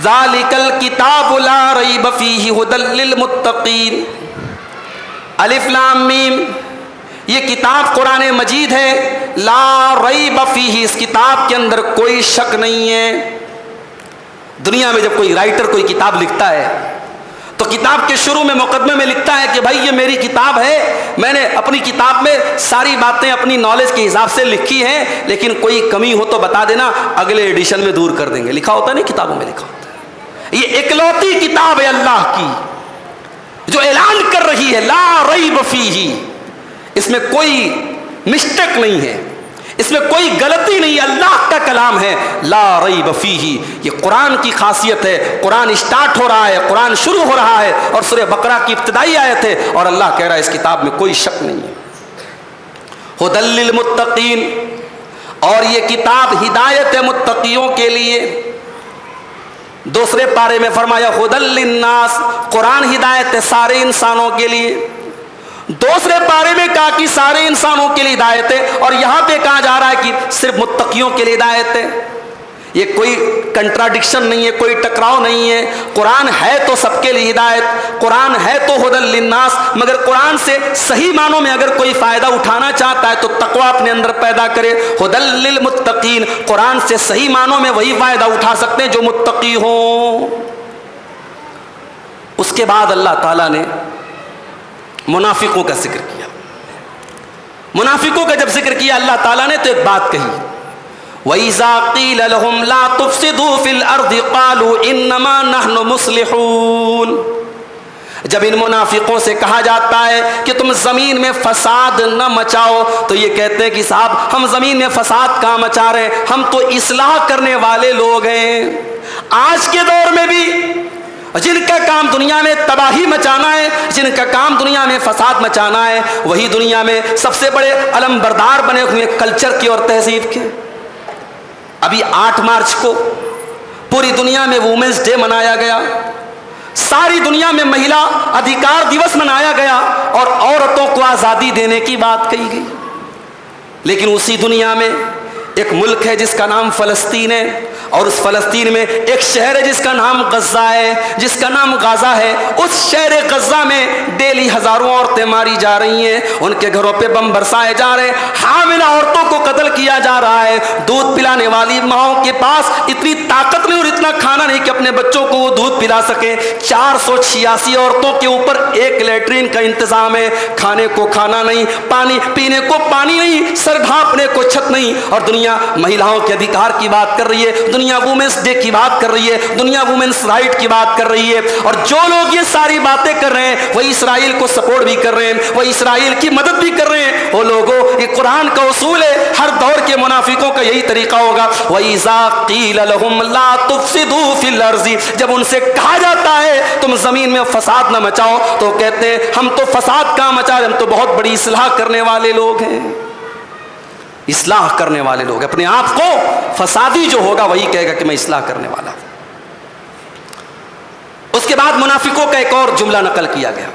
ذالک الکتاب لا ریب فیہ ھدی للمتقین۔ الف لام میم، یہ کتاب قرآن مجید ہے، لا ریب فیہ، اس کتاب کے اندر کوئی شک نہیں ہے۔ دنیا میں جب کوئی رائٹر کوئی کتاب لکھتا ہے تو کتاب کے شروع میں مقدمے میں لکھتا ہے کہ بھائی یہ میری کتاب ہے، میں نے اپنی کتاب میں ساری باتیں اپنی نالج کے حساب سے لکھی ہیں، لیکن کوئی کمی ہو تو بتا دینا، اگلے ایڈیشن میں دور کر دیں گے۔ لکھا ہوتا ہے نہیں، کتابوں میں لکھا ہوتا ہے۔ یہ اکلوتی کتاب ہے اللہ کی جو اعلان کر رہی ہے لا ریب فیہ، اس میں کوئی مسٹیک نہیں ہے، اس میں کوئی غلطی نہیں ہے، اللہ کا کلام ہے لا ریب فیہ۔ یہ قرآن کی خاصیت ہے۔ قرآن اسٹارٹ ہو رہا ہے، قرآن شروع ہو رہا ہے اور سورہ بقرہ کی ابتدائی آیت ہے اور اللہ کہہ رہا ہے اس کتاب میں کوئی شک نہیں ہے۔ ھدی للمتقین، اور یہ کتاب ہدایت ہے متقیوں کے لیے۔ دوسرے پارے میں فرمایا ھدی للناس، قرآن ہدایت ہے سارے انسانوں کے لیے۔ دوسرے پارے میں کہا کہ سارے انسانوں کے لیے ہدایت ہے، اور یہاں پہ کہا جا رہا ہے کہ صرف متقیوں کے لیے ہدایت ہے۔ یہ کوئی کنٹراڈکشن نہیں ہے، کوئی ٹکراؤ نہیں ہے۔ قرآن ہے تو سب کے لیے ہدایت، قرآن ہے تو ھدی للناس، مگر قرآن سے صحیح معنوں میں اگر کوئی فائدہ اٹھانا چاہتا ہے تو تقویٰ اپنے اندر پیدا کرے۔ ھدی للمتقین، قرآن سے صحیح معنوں میں وہی فائدہ اٹھا سکتے ہیں جو متقی ہوں۔ اس کے بعد اللہ تعالیٰ نے منافقوں کا ذکر کیا۔ منافقوں کا جب ذکر کیا اللہ تعالیٰ نے تو ایک بات کہی، وَإِذَا قِيلَ لَهُمْ لَا تُفْسِدُوا فِي الْأَرْضِ قَالُوا إِنَّمَا نَحْنُ مُصْلِحُونَ۔ جب ان منافقوں سے کہا جاتا ہے کہ تم زمین میں فساد نہ مچاؤ تو یہ کہتے ہیں کہ صاحب ہم زمین میں فساد کہاں مچا رہے ہیں، ہم تو اصلاح کرنے والے لوگ ہیں۔ آج کے دور میں بھی جن کا کام دنیا میں تباہی مچانا ہے، جن کا کام دنیا میں فساد مچانا ہے، وہی دنیا میں سب سے بڑے علم بردار بنے ہوئے کلچر کے اور تہذیب کے۔ ابھی 8 مارچ کو پوری دنیا میں وومنس ڈے منایا گیا، ساری دنیا میں مہیلا ادھیکار دیوس منایا گیا اور عورتوں کو آزادی دینے کی بات کہی گئی، لیکن اسی دنیا میں ایک ملک ہے جس کا نام فلسطین ہے، اور اس فلسطین میں ایک شہر ہے جس کا نام غزہ ہے، جس کا نام غازہ ہے۔ اس شہر غزہ میں ڈیلی ہزاروں عورتیں ماری جا رہی ہیں، ان کے گھروں پہ بم برسائے جا رہے ہیں، حاملہ عورتوں کو قتل کیا جا رہا ہے۔ دودھ پلانے والی ماؤں کے پاس اتنی طاقت نہیں اور اتنا کھانا نہیں کہ اپنے بچوں کو وہ دودھ پلا سکیں۔ 486 عورتوں کے اوپر ایک لیٹرین کا انتظام ہے، کھانے کو کھانا نہیں، پانی پینے کو پانی نہیں، سر ڈھانپنے کو چھت نہیں، اور دنیا مہیلاؤں کے ادھیکار کی بات کر رہی ہے، دنیا وومنس ڈے کی بات کر رہی ہے، دنیا وومنس رائٹ کی بات کر رہی ہے۔ اور جو لوگ یہ ساری باتیں کر رہے ہیں وہ اسرائیل کو سپورٹ بھی کر رہے ہیں، وہ اسرائیل کی مدد بھی کر رہے ہیں۔ وہ لوگوں، یہ قرآن کا اصول ہے، ہر دور کے منافقوں کا یہی طریقہ ہوگا۔ وَإِذَا قِيلَ لَهُمْ لَا تُفْسِدُوا فِي الْأَرْضِ، جب ان سے کہا جاتا ہے تم زمین میں فساد نہ مچاؤ تو کہتے ہیں ہم تو فساد کہاں مچا رہے، ہم تو بہت بڑی اصلاح کرنے والے لوگ ہیں۔ اصلاح کرنے والے لوگ، اپنے آپ کو فسادی جو ہوگا وہی کہے گا کہ میں اصلاح کرنے والا ہوں۔ اس کے بعد منافقوں کا ایک اور جملہ نقل کیا گیا،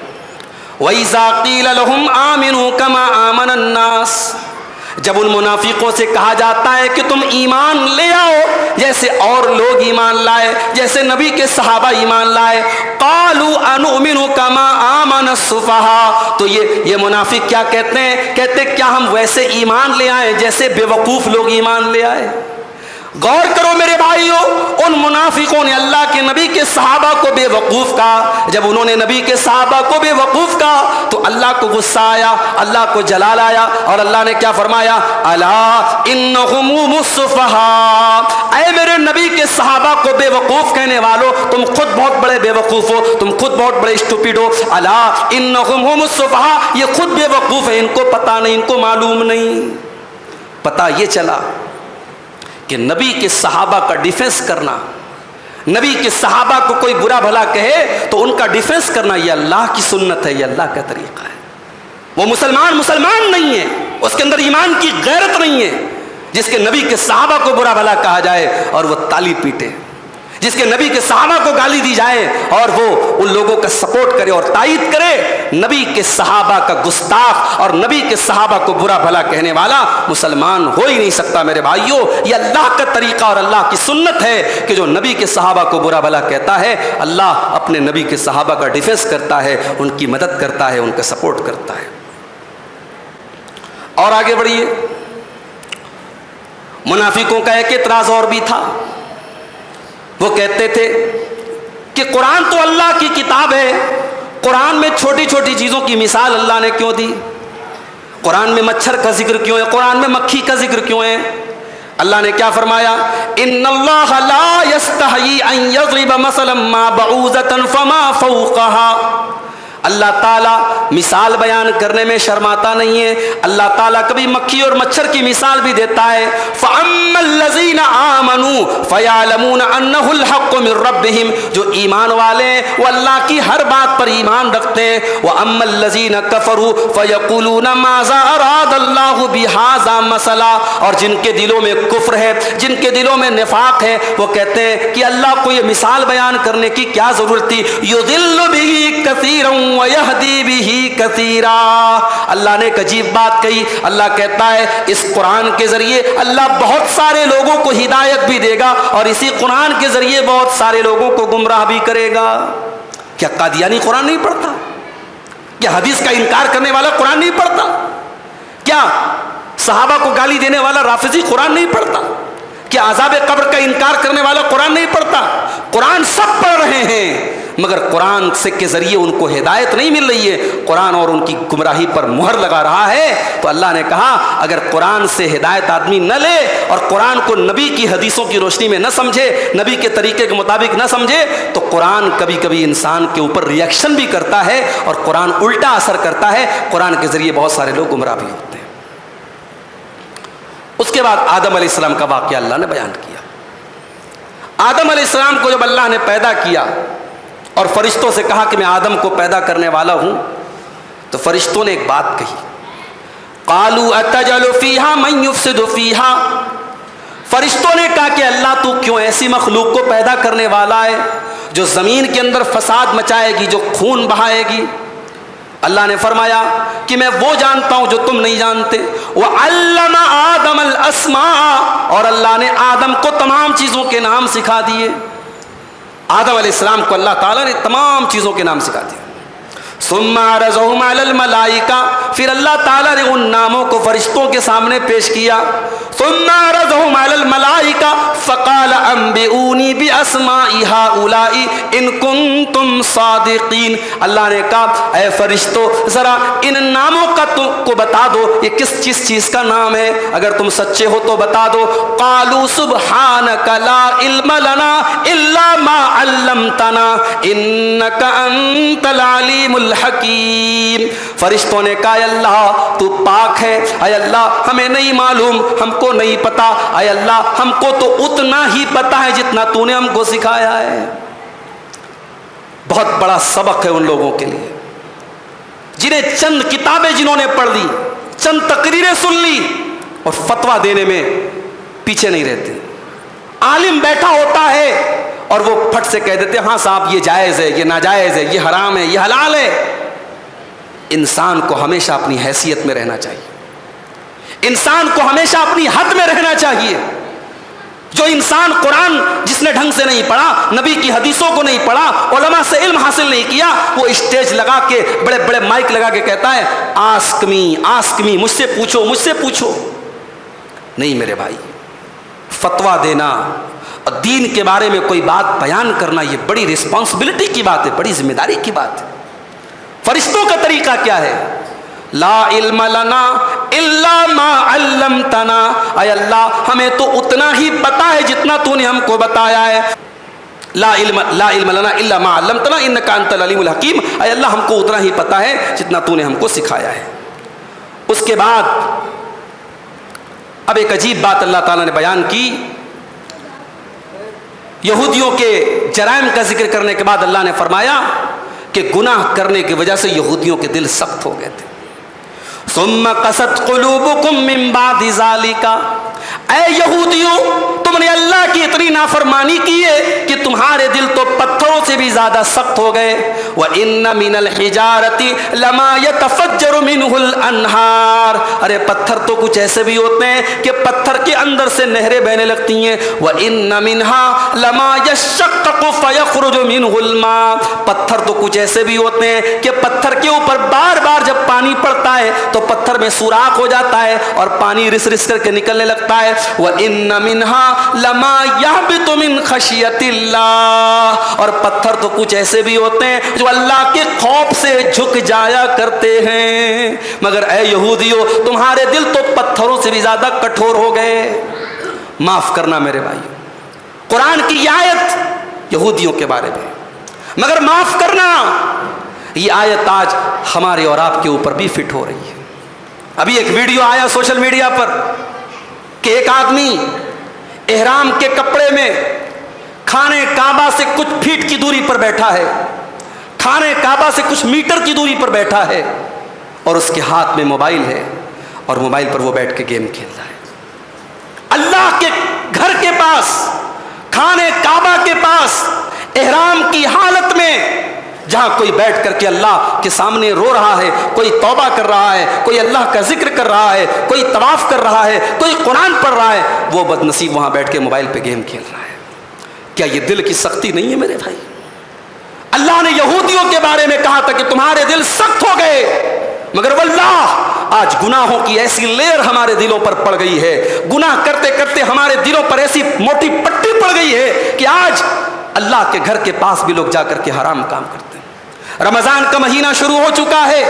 وَإِذَا قِيلَ لَهُمْ آمِنُوا كَمَا آمَنَ النَّاسِ، جب ان منافقوں سے کہا جاتا ہے کہ تم ایمان لے آؤ جیسے اور لوگ ایمان لائے، جیسے نبی کے صحابہ ایمان لائے، قَالُوا أَنُؤْمِنُ كَمَا آمَنَ السُّفَهَاءُ، تو یہ منافق کیا کہتے ہیں، کہتے کیا ہم ویسے ایمان لے آئے جیسے بے وقوف لوگ ایمان لے آئے۔ غور کرو میرے بھائیوں، ان منافقوں نے اللہ کے نبی کے صحابہ کو بے وقوف کہا۔ جب انہوں نے نبی کے صحابہ کو بے وقوف کہا تو اللہ کو غصہ آیا، اللہ کو جلال آیا، اور اللہ نے کیا فرمایا؟ الا انہم هم السفہاء، اے میرے نبی کے صحابہ کو بے وقوف کہنے والوں، تم خود بہت بڑے بے وقوف ہو، تم خود بہت بڑے اسٹوپڈ ہو۔ الا انہم هم السفہاء، یہ خود بے وقوف ہے، ان کو پتہ نہیں، ان کو معلوم نہیں۔ پتہ یہ چلا کہ نبی کے صحابہ کا ڈیفنس کرنا، نبی کے صحابہ کو کوئی برا بھلا کہے تو ان کا ڈیفنس کرنا، یہ اللہ کی سنت ہے، یہ اللہ کا طریقہ ہے۔ وہ مسلمان نہیں ہے، اس کے اندر ایمان کی غیرت نہیں ہے جس کے نبی کے صحابہ کو برا بھلا کہا جائے اور وہ تالی پیٹے، جس کے نبی کے صحابہ کو گالی دی جائے اور وہ ان لوگوں کا سپورٹ کرے اور تائید کرے۔ نبی کے صحابہ کا گستاخ اور نبی کے صحابہ کو برا بھلا کہنے والا مسلمان ہو ہی نہیں سکتا میرے بھائیوں۔ یہ اللہ کا طریقہ اور اللہ کی سنت ہے کہ جو نبی کے صحابہ کو برا بھلا کہتا ہے، اللہ اپنے نبی کے صحابہ کا ڈیفنس کرتا ہے، ان کی مدد کرتا ہے، ان کا سپورٹ کرتا ہے۔ اور آگے بڑھیے، منافقوں کا ایک اعتراض اور بھی تھا۔ وہ کہتے تھے کہ قرآن تو اللہ کی کتاب ہے، قرآن میں چھوٹی چھوٹی چیزوں کی مثال اللہ نے کیوں دی؟ قرآن میں مچھر کا ذکر کیوں ہے؟ قرآن میں مکھی کا ذکر کیوں ہے؟ اللہ نے کیا فرمایا؟ ان اللہ لا یستحیی ان یضرب مثلا ما بعوضۃ فما فوقها، اللہ تعالیٰ مثال بیان کرنے میں شرماتا نہیں ہے، اللہ تعالیٰ کبھی مکھی اور مچھر کی مثال بھی دیتا ہے۔ فَأَمَّا الَّذِينَ آمَنُوا فَيَعْلَمُونَ أَنَّهُ الْحَقُّ مِن رَّبِّهِمْ، جو ایمان والے ہیں وہ اللہ کی ہر بات پر ایمان رکھتے ہیں۔ وَأَمَّا الَّذِينَ كَفَرُوا فَيَقُولُونَ مَاذَا أَرَادَ اللَّهُ بِهَذَا مَثَلًا، اور جن کے دلوں میں کفر ہے، جن کے دلوں میں نفاق ہے، وہ کہتے ہیں کہ اللہ کو یہ مثال بیان کرنے کی کیا ضرورت تھی؟ يُضِلُّ بِهِ كَثِيرًا وَيَهْدِي بِهِ كَثِيرًا، اللہ نے ایک عجیب بات کہی۔ اللہ کہتا ہے اس قرآن کے ذریعے اللہ بہت سارے لوگوں کو ہدایت بھی دے گا اور اسی قرآن کے ذریعے بہت سارے لوگوں کو گمراہ بھی کرے گا۔ کیا قادیانی قرآن نہیں پڑھتا؟ کیا حدیث کا انکار کرنے والا قرآن نہیں پڑھتا؟ کیا صحابہ کو گالی دینے والا رافضی قرآن نہیں پڑھتا؟ کیا عذاب قبر کا انکار کرنے والا قرآن نہیں پڑھتا؟ قرآن سب پڑھ رہے ہیں، مگر قرآن سے کے ذریعے ان کو ہدایت نہیں مل رہی ہے، قرآن اور ان کی گمراہی پر مہر لگا رہا ہے۔ تو اللہ نے کہا اگر قرآن سے ہدایت آدمی نہ لے اور قرآن کو نبی کی حدیثوں کی روشنی میں نہ سمجھے، نبی کے طریقے کے مطابق نہ سمجھے، تو قرآن کبھی کبھی انسان کے اوپر ریئیکشن بھی کرتا ہے اور قرآن الٹا اثر کرتا ہے، قرآن کے ذریعے بہت سارے لوگ گمراہ بھی ہوتے ہیں۔ اس کے بعد آدم علیہ السلام کا واقعہ اللہ نے بیان کیا۔ آدم علیہ السلام کو جب اللہ نے پیدا کیا اور فرشتوں سے کہا کہ میں آدم کو پیدا کرنے والا ہوں، تو فرشتوں نے ایک بات کہی، قالوا اتجعل فیہا من یفسد فیہا، فرشتوں نے کہا کہ اللہ تو کیوں ایسی مخلوق کو پیدا کرنے والا ہے جو زمین کے اندر فساد مچائے گی، جو خون بہائے گی؟ اللہ نے فرمایا کہ میں وہ جانتا ہوں جو تم نہیں جانتے۔ وَعَلَّمَ آدَمَ الْأَسْمَاءَ، اور اللہ نے آدم کو تمام چیزوں کے نام سکھا دیے۔ آدم علیہ السلام کو اللہ تعالیٰ نے تمام چیزوں کے نام سکھا دیے۔ ثُمَّ عَرَضَهُمْ عَلَى الْمَلَائِكَةِ، پھر اللہ تعالیٰ نے ان ناموں کو فرشتوں کے سامنے پیش کیا۔ ثُمَّ عَرَضَهُمْ عَلَى الْمَلَائِكَةِ فَقَالَ أَنبِئُونِي بِأَسْمَاءِ هَؤُلَاءِ إِن كُنتُمْ صَادِقِينَ، اللہ نے کہا اے فرشتوں ذرا ان ناموں کا تم کو بتا دو، یہ کس چیز کا نام ہے، اگر تم سچے ہو تو بتا دو۔ قَالُوا سُبْحَانَكَ لَا عِلْمَ لَنَا إِلَّا مَا عَلَّمْتَنَا إِنَّكَ أَنْتَ الْعَلِيمُ الحکیم، فرشتوں نے کہا اے اللہ تو پاک ہے، اے اللہ ہمیں نہیں معلوم، ہم کو نہیں پتا، اے اللہ ہم کو تو اتنا ہی پتا ہے جتنا تو نے ہم کو سکھایا ہے۔ بہت بڑا سبق ہے ان لوگوں کے لیے جنہیں چند کتابیں جنہوں نے پڑھ لی، چند تقریریں سن لی اور فتویٰ دینے میں پیچھے نہیں رہتے۔ عالم بیٹھا ہوتا ہے اور وہ پھٹ سے کہہ دیتے ہاں صاحب یہ جائز ہے، یہ ناجائز ہے، یہ حرام ہے، یہ حلال ہے۔ انسان کو ہمیشہ اپنی حیثیت میں رہنا چاہیے، انسان کو ہمیشہ اپنی حد میں رہنا چاہیے۔ جو انسان قرآن جس نے ڈھنگ سے نہیں پڑھا، نبی کی حدیثوں کو نہیں پڑھا، علماء سے علم حاصل نہیں کیا، وہ اسٹیج لگا کے بڑے بڑے مائک لگا کے کہتا ہے آسک می، مجھ سے پوچھو، مجھ سے پوچھو۔ نہیں میرے بھائی، فتویٰ دینا اور دین کے بارے میں کوئی بات بیان کرنا یہ بڑی رسپانسبلٹی کی بات ہے، بڑی ذمہ داری کی بات ہے۔ فرشتوں کا طریقہ کیا ہے؟ لا علم لنا الا ما علمتنا، اے اللہ ہمیں تو اتنا ہی پتا ہے جتنا تو نے ہم کو بتایا ہے۔ لا علم لنا الا ما علمتنا انک انت العلیم الحکیم، اے اللہ ہم کو اتنا ہی پتا ہے جتنا تو نے ہم کو سکھایا ہے۔ اس کے بعد اب ایک عجیب بات اللہ تعالیٰ نے بیان کی، یہودیوں کے جرائم کا ذکر کرنے کے بعد اللہ نے فرمایا کہ گناہ کرنے کی وجہ سے یہودیوں کے دل سخت ہو گئے تھے۔ ثم قست قلوبکم من بعد ذالک، اے یہودیوں تم نے اللہ کی اتنی نافرمانی کی ہے کہ تمہارے دل تو پتھروں سے بھی زیادہ سخت ہو گئے۔ وَإِنَّ مِنَ الْحِجَارَةِ لَمَا يَتَفَجَّرُ مِنْهُ الْأَنْهَارُ، ارے پتھر تو کچھ ایسے بھی ہوتے ہیں کہ پتھر کے اندر سے نہریں بہنے لگتی ہیں۔ وَإِنَّ مِنْهَا لَمَا يَشَّقَّقُ فَيَخْرُجُ مِنْهُ الْمَاءُ، پتھر تو کچھ ایسے بھی ہوتے ہیں کہ پتھر کے اوپر بار بار جب پانی پڑتا ہے تو پتھر میں سوراخ ہو جاتا ہے اور پانی رس رس کر کے نکلنے لگتا ہے۔ وَإِنَّ مِنْهَا لَمَا يَهْبِطُ مِنْ خَشْيَةِ اللَّهِ، اور پتھر تو کچھ ایسے بھی ہوتے ہیں جو اللہ کے خوف سے جھک جایا کرتے ہیں۔ مگر اے یہودیو تمہارے دل تو پتھروں سے بھی زیادہ کٹھور ہو گئے۔ معاف کرنا میرے بھائی، قرآن کی یہ آیت یہودیوں کے بارے میں، مگر معاف کرنا یہ آیت آج ہمارے اور آپ کے اوپر بھی فٹ ہو رہی ہے۔ ابھی ایک ویڈیو آیا سوشل میڈیا پر کہ ایک آدمی احرام کے کپڑے میں خانہ کعبہ سے کچھ فیٹ کی دوری پر بیٹھا ہے، خانہ کعبہ سے کچھ میٹر کی دوری پر بیٹھا ہے، اور اس کے ہاتھ میں موبائل ہے اور موبائل پر وہ بیٹھ کے گیم کھیل رہا ہے۔ اللہ کے گھر کے پاس، خانہ کعبہ کے پاس، احرام کی حالت میں جہاں کوئی بیٹھ کر کے اللہ کے سامنے رو رہا ہے، کوئی توبہ کر رہا ہے، کوئی اللہ کا ذکر کر رہا ہے، کوئی طواف کر رہا ہے، کوئی قرآن پڑھ رہا ہے، وہ بد نصیب وہاں بیٹھ کے موبائل پہ گیم کھیل رہا ہے۔ کیا یہ دل کی سختی نہیں ہے میرے بھائی؟ اللہ نے یہودیوں کے بارے میں کہا تھا کہ تمہارے دل سخت ہو گئے، مگر واللہ آج گناہوں کی ایسی لیر ہمارے دلوں پر پڑ گئی ہے، گناہ کرتے کرتے ہمارے دلوں پر ایسی موٹی پٹی پڑ گئی ہے کہ آج اللہ کے گھر کے پاس بھی لوگ جا کر کے حرام کام کرتے ہیں۔ رمضان کا مہینہ شروع ہو چکا ہے،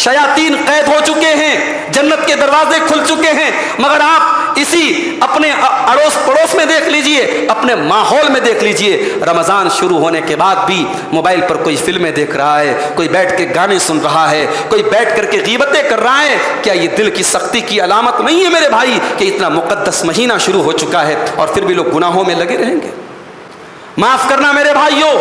شیاطین قید ہو چکے ہیں، جنت کے دروازے کھل چکے ہیں، مگر آپ اسی اپنے اڑوس پڑوس میں دیکھ لیجئے، اپنے ماحول میں دیکھ لیجئے، رمضان شروع ہونے کے بعد بھی موبائل پر کوئی فلمیں دیکھ رہا ہے، کوئی بیٹھ کے گانے سن رہا ہے، کوئی بیٹھ کر کے غیبتیں کر رہا ہے۔ کیا یہ دل کی سختی کی علامت نہیں ہے میرے بھائی کہ اتنا مقدس مہینہ شروع ہو چکا ہے اور پھر بھی لوگ گناہوں میں لگے رہیں گے؟ معاف کرنا میرے بھائیوں،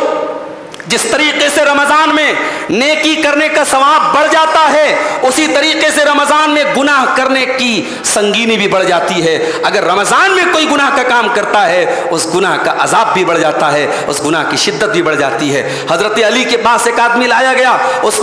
جس طریقے سے رمضان میں نیکی کرنے کا ثواب بڑھ جاتا ہے، اسی طریقے سے رمضان میں گناہ کرنے کی سنگینی بھی بڑھ جاتی ہے۔ اگر رمضان میں کوئی گناہ کا کام کرتا ہے، اس گناہ کا عذاب بھی بڑھ جاتا ہے، اس گناہ کی شدت بھی بڑھ جاتی ہے۔ حضرت علی کے پاس ایک آدمی لایا گیا، اس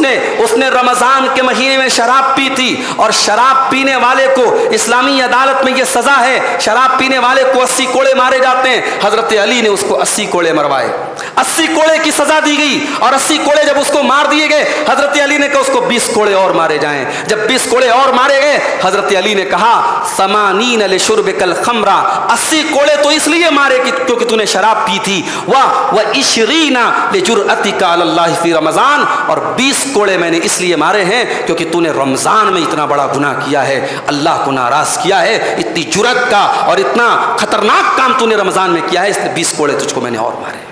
نے رمضان کے مہینے میں شراب پی تھی، اور شراب پینے والے کو اسلامی عدالت میں یہ سزا ہے، شراب پینے والے کو 80 کوڑے مارے جاتے ہیں۔ حضرت علی نے اس کو 80 کوڑے مروائے، 80 کوڑے کی سزا دی گئی، اور 80 کوڑے جب اس کو مار دیے گئے، حضرت علی نے کہا اس کو 20 کوڑے اور مارے جائیں۔ جب 20 کوڑے اور مارے گئے، حضرت علی نے کہا 80 لشربک الخمر، 80 کوڑے تو اس لیے مارے کیونکہ تو نے شراب پی تھی، و20 لجرأتک علی اللہ فی رمضان، اور 20 کوڑے میں نے اس لیے مارے ہیں کیونکہ تو نے رمضان میں اتنا بڑا گناہ کیا ہے، اللہ کو ناراض کیا ہے، اتنی جرأت کا اور اتنا خطرناک کام تو نے رمضان میں کیا ہے، اس لیے 20 کوڑے تجھ کو میں نے اور مارے۔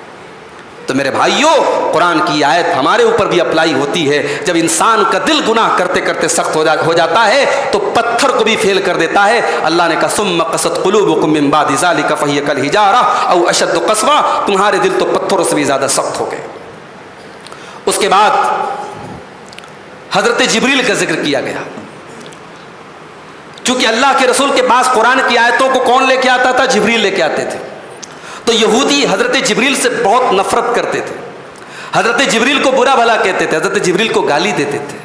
تو میرے بھائیوں، قرآن کی آیت ہمارے اوپر بھی اپلائی ہوتی ہے۔ جب انسان کا دل گناہ کرتے کرتے سخت ہو جاتا ہے تو پتھر کو بھی فیل کر دیتا ہے۔ اللہ نے کہا ثم قست قلوبکم من بعد ذلک فہی کالحجارہ او اشد قسوہ، تمہارے دل تو پتھروں سے بھی زیادہ سخت ہو گئے۔ اس کے بعد حضرت جبریل کا ذکر کیا گیا، چونکہ اللہ کے رسول کے پاس قرآن کی آیتوں کو کون لے کے آتا تھا؟ جبریل لے کے آتے تھے۔ تو یہودی حضرت جبریل سے بہت نفرت کرتے تھے، حضرت جبریل کو برا بھلا کہتے تھے، حضرت جبریل کو گالی دیتے تھے۔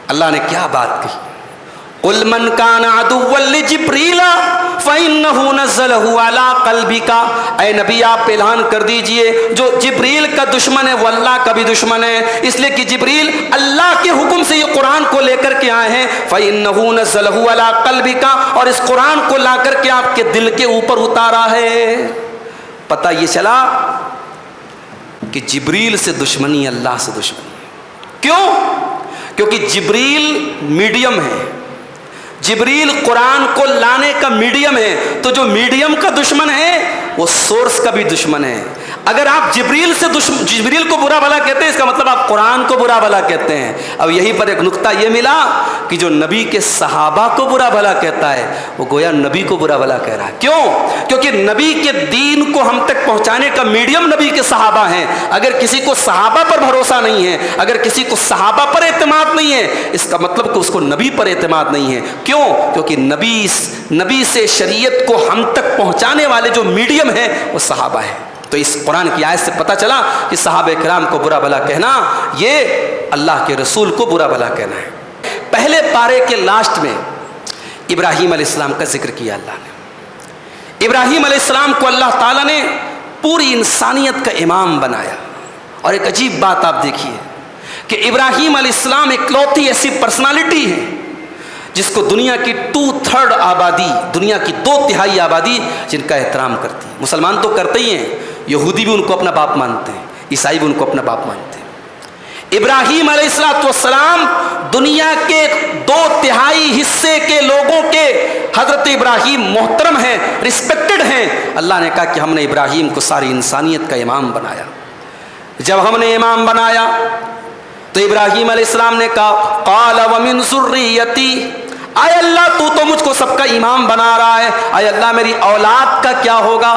اللہ نے کیا بات کہی؟ قل من کان عدوا لجبریل فإنہ نزلہ علی قلبک، اے نبی آپ اعلان کر دیجئے جو جبریل کا دشمن ہے وہ اللہ کا بھی دشمن ہے، اس لیے کہ جبریل اللہ کے حکم سے یہ قرآن کو لے کر کے آئے ہیں، فإنہ نزلہ علی قلبک، اور اس قرآن کو لا کر کے آپ کے دل کے اوپر اتارا ہے۔ پتہ یہ چلا کہ جبریل سے دشمنی اللہ سے دشمنی، کیوں؟ کیونکہ جبریل میڈیم ہے، جبریل قرآن کو لانے کا میڈیم ہے، تو جو میڈیم کا دشمن ہے وہ سورس کا بھی دشمن ہے۔ اگر آپ جبریل کو برا بھلا کہتے ہیں، اس کا مطلب آپ قرآن کو برا بھلا کہتے ہیں۔ اب یہیں پر ایک نقطہ یہ ملا کہ جو نبی کے صحابہ کو برا بھلا کہتا ہے وہ گویا نبی کو برا بھلا کہہ رہا ہے۔ کیوں؟ کیونکہ نبی کے دین کو ہم تک پہنچانے کا میڈیم نبی کے صحابہ ہیں۔ اگر کسی کو صحابہ پر بھروسہ نہیں ہے، اگر کسی کو صحابہ پر اعتماد نہیں ہے، اس کا مطلب کہ اس کو نبی پر اعتماد نہیں ہے۔ کیوں؟ کیونکہ نبی سے شریعت کو ہم تک پہنچانے والے جو میڈیم ہیں وہ صحابہ ہیں۔ تو اس قرآن کی آیت سے پتہ چلا کہ صحابہ کرام کو برا بھلا کہنا یہ اللہ کے رسول کو برا بھلا کہنا ہے۔ پہلے پارے کے لاسٹ میں ابراہیم علیہ السلام کا ذکر کیا اللہ نے۔ ابراہیم علیہ السلام کو اللہ تعالیٰ نے پوری انسانیت کا امام بنایا، اور ایک عجیب بات آپ دیکھیے کہ ابراہیم علیہ السلام اکلوتی ایسی پرسنالٹی ہے جس کو دنیا کی 2/3 آبادی، دنیا کی 2/3 آبادی جن کا احترام کرتی ہے۔ مسلمان تو کرتے ہی ہیں، یہودی بھی ان کو اپنا باپ مانتے ہیں، عیسائی بھی ان کو اپنا باپ مانتے ہیں۔ ابراہیم علیہ السلام دنیا کے 2/3 حصے کے لوگوں کے حضرت ابراہیم محترم ہیں، رسپیکٹڈ ہیں۔ اللہ نے کہا کہ ہم نے ابراہیم کو ساری انسانیت کا امام بنایا۔ جب ہم نے امام بنایا تو ابراہیم علیہ السلام نے کہا قال ومن ذریتی، اے اللہ تو مجھ کو سب کا امام بنا رہا ہے، اے اللہ میری اولاد کا کیا ہوگا؟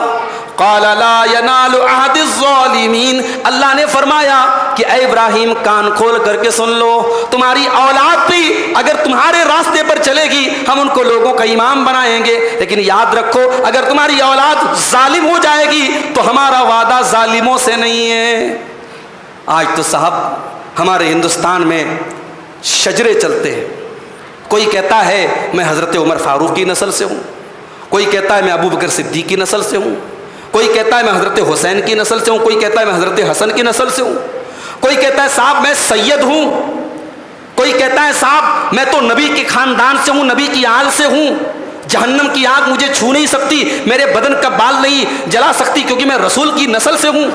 قال لا ینال عہد الظالمین، اللہ نے فرمایا کہ اے ابراہیم کان کھول کر کے سن لو، تمہاری اولاد بھی اگر تمہارے راستے پر چلے گی ہم ان کو لوگوں کا امام بنائیں گے، لیکن یاد رکھو اگر تمہاری اولاد ظالم ہو جائے گی تو ہمارا وعدہ ظالموں سے نہیں ہے۔ آج تو صاحب ہمارے ہندوستان میں شجرے چلتے ہیں، کوئی کہتا ہے میں حضرت عمر فاروق کی نسل سے ہوں، کوئی کہتا ہے میں ابو بکر صدیق کی نسل سے ہوں، کوئی کہتا ہے میں حضرت حسین کی نسل سے ہوں، کوئی کہتا ہے میں حضرت حسن کی نسل سے ہوں، کوئی کہتا ہے صاحب میں سید ہوں، کوئی کہتا ہے صاحب میں تو نبی کے خاندان سے ہوں، نبی کی آل سے ہوں، جہنم کی آگ مجھے چھو نہیں سکتی، میرے بدن کا بال نہیں جلا سکتی کیونکہ میں رسول کی نسل سے ہوں۔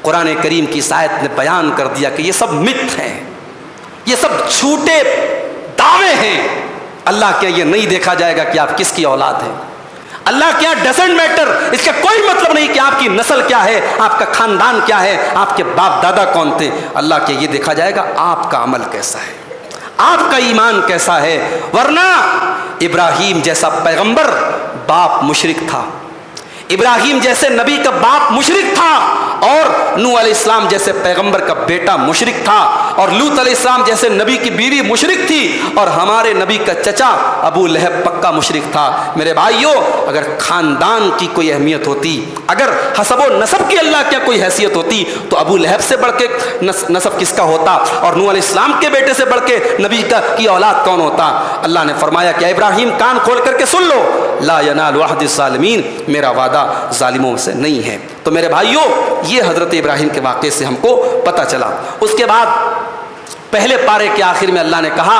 قرآن کریم کی آیت نے بیان کر دیا کہ یہ سب مت ہیں، یہ سب جھوٹے دعوے ہیں۔ اللہ کیا یہ نہیں دیکھا جائے گا کہ آپ کس کی اولاد ہیں؟ اللہ کیا ڈزنٹ میٹر، اس کا کوئی مطلب نہیں کہ آپ کی نسل کیا ہے، آپ کا خاندان کیا ہے، آپ کے باپ دادا کون تھے۔ اللہ کیا یہ دیکھا جائے گا آپ کا عمل کیسا ہے، آپ کا ایمان کیسا ہے۔ ورنہ ابراہیم جیسا پیغمبر باپ مشرک تھا، ابراہیم جیسے نبی کا باپ مشرک تھا، اور نوح علیہ السلام جیسے پیغمبر کا بیٹا مشرک تھا، اور لوط علیہ السلام جیسے نبی کی بیوی مشرک تھی، اور ہمارے نبی کا چچا ابو لہب پکا مشرک تھا۔ میرے بھائیوں اگر خاندان کی کوئی اہمیت ہوتی، اگر حسب و نسب کی اللہ کیا کوئی حیثیت ہوتی تو ابو لہب سے بڑھ کے نسب کس کا ہوتا، اور نوح علیہ السلام کے بیٹے سے بڑھ کے نبی کی اولاد کون ہوتا؟ اللہ نے فرمایا کہ ابراہیم کان کھول کر کے سن لو، لا ینال عہد الظالمین، میرا وعدہ ظالموں سے نہیں ہے۔ تو میرے بھائیوں یہ حضرت ابراہیم کے واقعے سے ہم کو پتہ چلا۔ اس کے بعد پہلے پارے کے آخر میں اللہ نے کہا،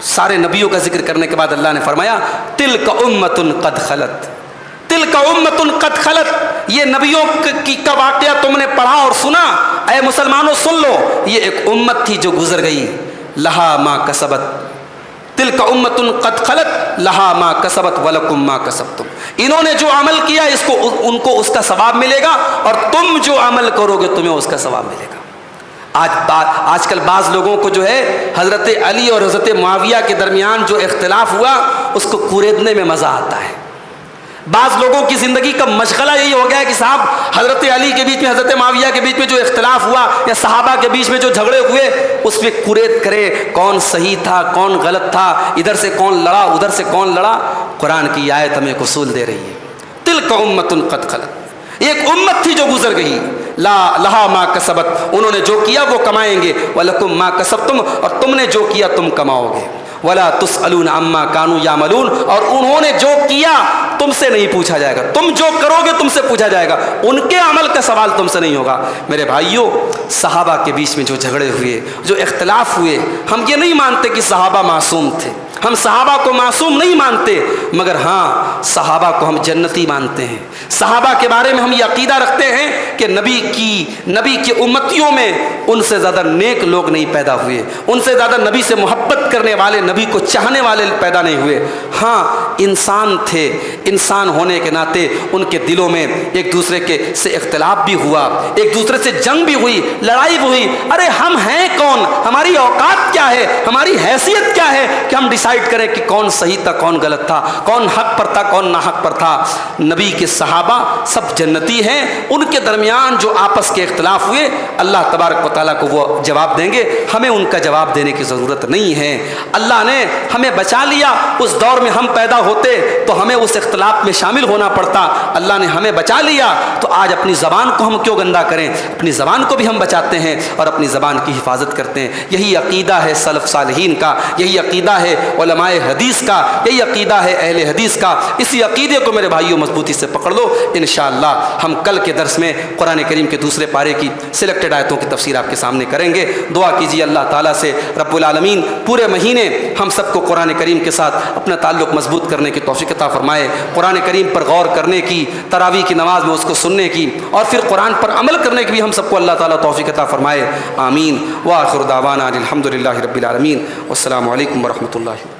سارے نبیوں کا ذکر کرنے کے بعد اللہ نے فرمایا تلک امۃ قد خلت، تلک امۃ قد خلت، یہ نبیوں کا واقعہ تم نے پڑھا اور سنا، اے مسلمانوں سن لو، یہ ایک امت تھی جو گزر گئی، لہا ما کسبت، تلک امۃ قد خلت لہا ما کسبت ولکم ما کسبتم، انہوں نے جو عمل کیا ان کو اس کا ثواب ملے گا، اور تم جو عمل کرو گے تمہیں اس کا ثواب ملے گا۔ آج کل بعض لوگوں کو جو ہے حضرت علی اور حضرت معاویہ کے درمیان جو اختلاف ہوا اس کو کوریدنے میں مزہ آتا ہے۔ بعض لوگوں کی زندگی کا مشغلہ یہی ہو گیا ہے کہ صاحب حضرت علی کے بیچ میں حضرت معاویہ کے بیچ میں جو اختلاف ہوا یا صحابہ کے بیچ میں جو جھگڑے ہوئے اس پہ کورید کرے، کون صحیح تھا کون غلط تھا، ادھر سے کون لڑا ادھر سے کون لڑا۔ قرآن کی آیت ہمیں ایک اصول دے رہی ہے، تلک امۃ قد خلت، ایک امت تھی جو گزر گئی، لا لہا ما کسبت، انہوں نے جو کیا وہ کمائیں گے، ولکم ما کسبتم، اور تم نے جو کیا تم کماؤ گے، ولا تسألون عما كانوا يعملون، اور انہوں نے جو کیا تم سے نہیں پوچھا جائے گا، تم جو کرو گے تم سے پوچھا جائے گا، ان کے عمل کا سوال تم سے نہیں ہوگا۔ میرے بھائیوں، صحابہ کے بیچ میں جو جھگڑے ہوئے، جو اختلاف ہوئے، ہم یہ نہیں مانتے کہ صحابہ معصوم تھے، ہم صحابہ کو معصوم نہیں مانتے، مگر ہاں صحابہ کو ہم جنتی مانتے ہیں۔ صحابہ کے بارے میں ہم یہ عقیدہ رکھتے ہیں کہ نبی کی امتیوں میں ان سے زیادہ نیک لوگ نہیں پیدا ہوئے، ان سے زیادہ نبی سے محبت کرنے والے، نبی کو چاہنے والے پیدا نہیں ہوئے۔ ہاں انسان تھے، انسان ہونے کے ناطے ان کے دلوں میں ایک دوسرے کے سے اختلاف بھی ہوا، ایک دوسرے سے جنگ بھی ہوئی، لڑائی بھی ہوئی۔ ارے ہم ہیں کون، ہماری اوقات کیا ہے، ہماری حیثیت کیا ہے کہ ہم ڈیسائیڈ کریں کہ کون صحیح تھا کون غلط تھا، کون حق پر تھا کون ناحق پر تھا۔ نبی کے صحابہ سب جنتی ہیں، ان کے درمیان جو آپس کے اختلاف ہوئے اللہ تبارک و تعالیٰ کو وہ جواب دیں گے، ہمیں ان کا جواب دینے کی ضرورت نہیں ہے۔ اللہ نے ہمیں بچا لیا، اس دور میں ہم پیدا ہوتے تو ہمیں اس اختلاف میں شامل ہونا پڑتا، اللہ نے ہمیں بچا لیا تو آج اپنی زبان کو ہم کیوں گندا کریں؟ اپنی زبان کو بھی ہم بچاتے ہیں اور اپنی زبان کی حفاظت کرتے ہیں۔ یہی عقیدہ ہے سلف صالحین کا، یہی عقیدہ ہے علماء حدیث کا، یہی عقیدہ ہے اہل حدیث کا۔ اسی عقیدے کو میرے بھائیوں مضبوطی سے پکڑ لو، انشاءاللہ ہم کل کے درس میں قرآن کریم کے دوسرے پارے کی سلیکٹڈ آیتوں کی تفسیر آپ کے سامنے کریں گے۔ دعا کیجیے اللہ تعالیٰ سے رب العالمین پورے مہینے ہم سب کو قرآن کریم کے ساتھ اپنا تعلق مضبوط کرنے کی توفیق عطا فرمائے، قرآن کریم پر غور کرنے کی، تراویح کی نماز میں اس کو سننے کی اور پھر قرآن پر عمل کرنے کی بھی ہم سب کو اللہ تعالیٰ توفیق عطا فرمائے، آمین۔ وآخر دعوانا الحمد للہ رب العالمین، والسلام علیکم ورحمۃ اللہ۔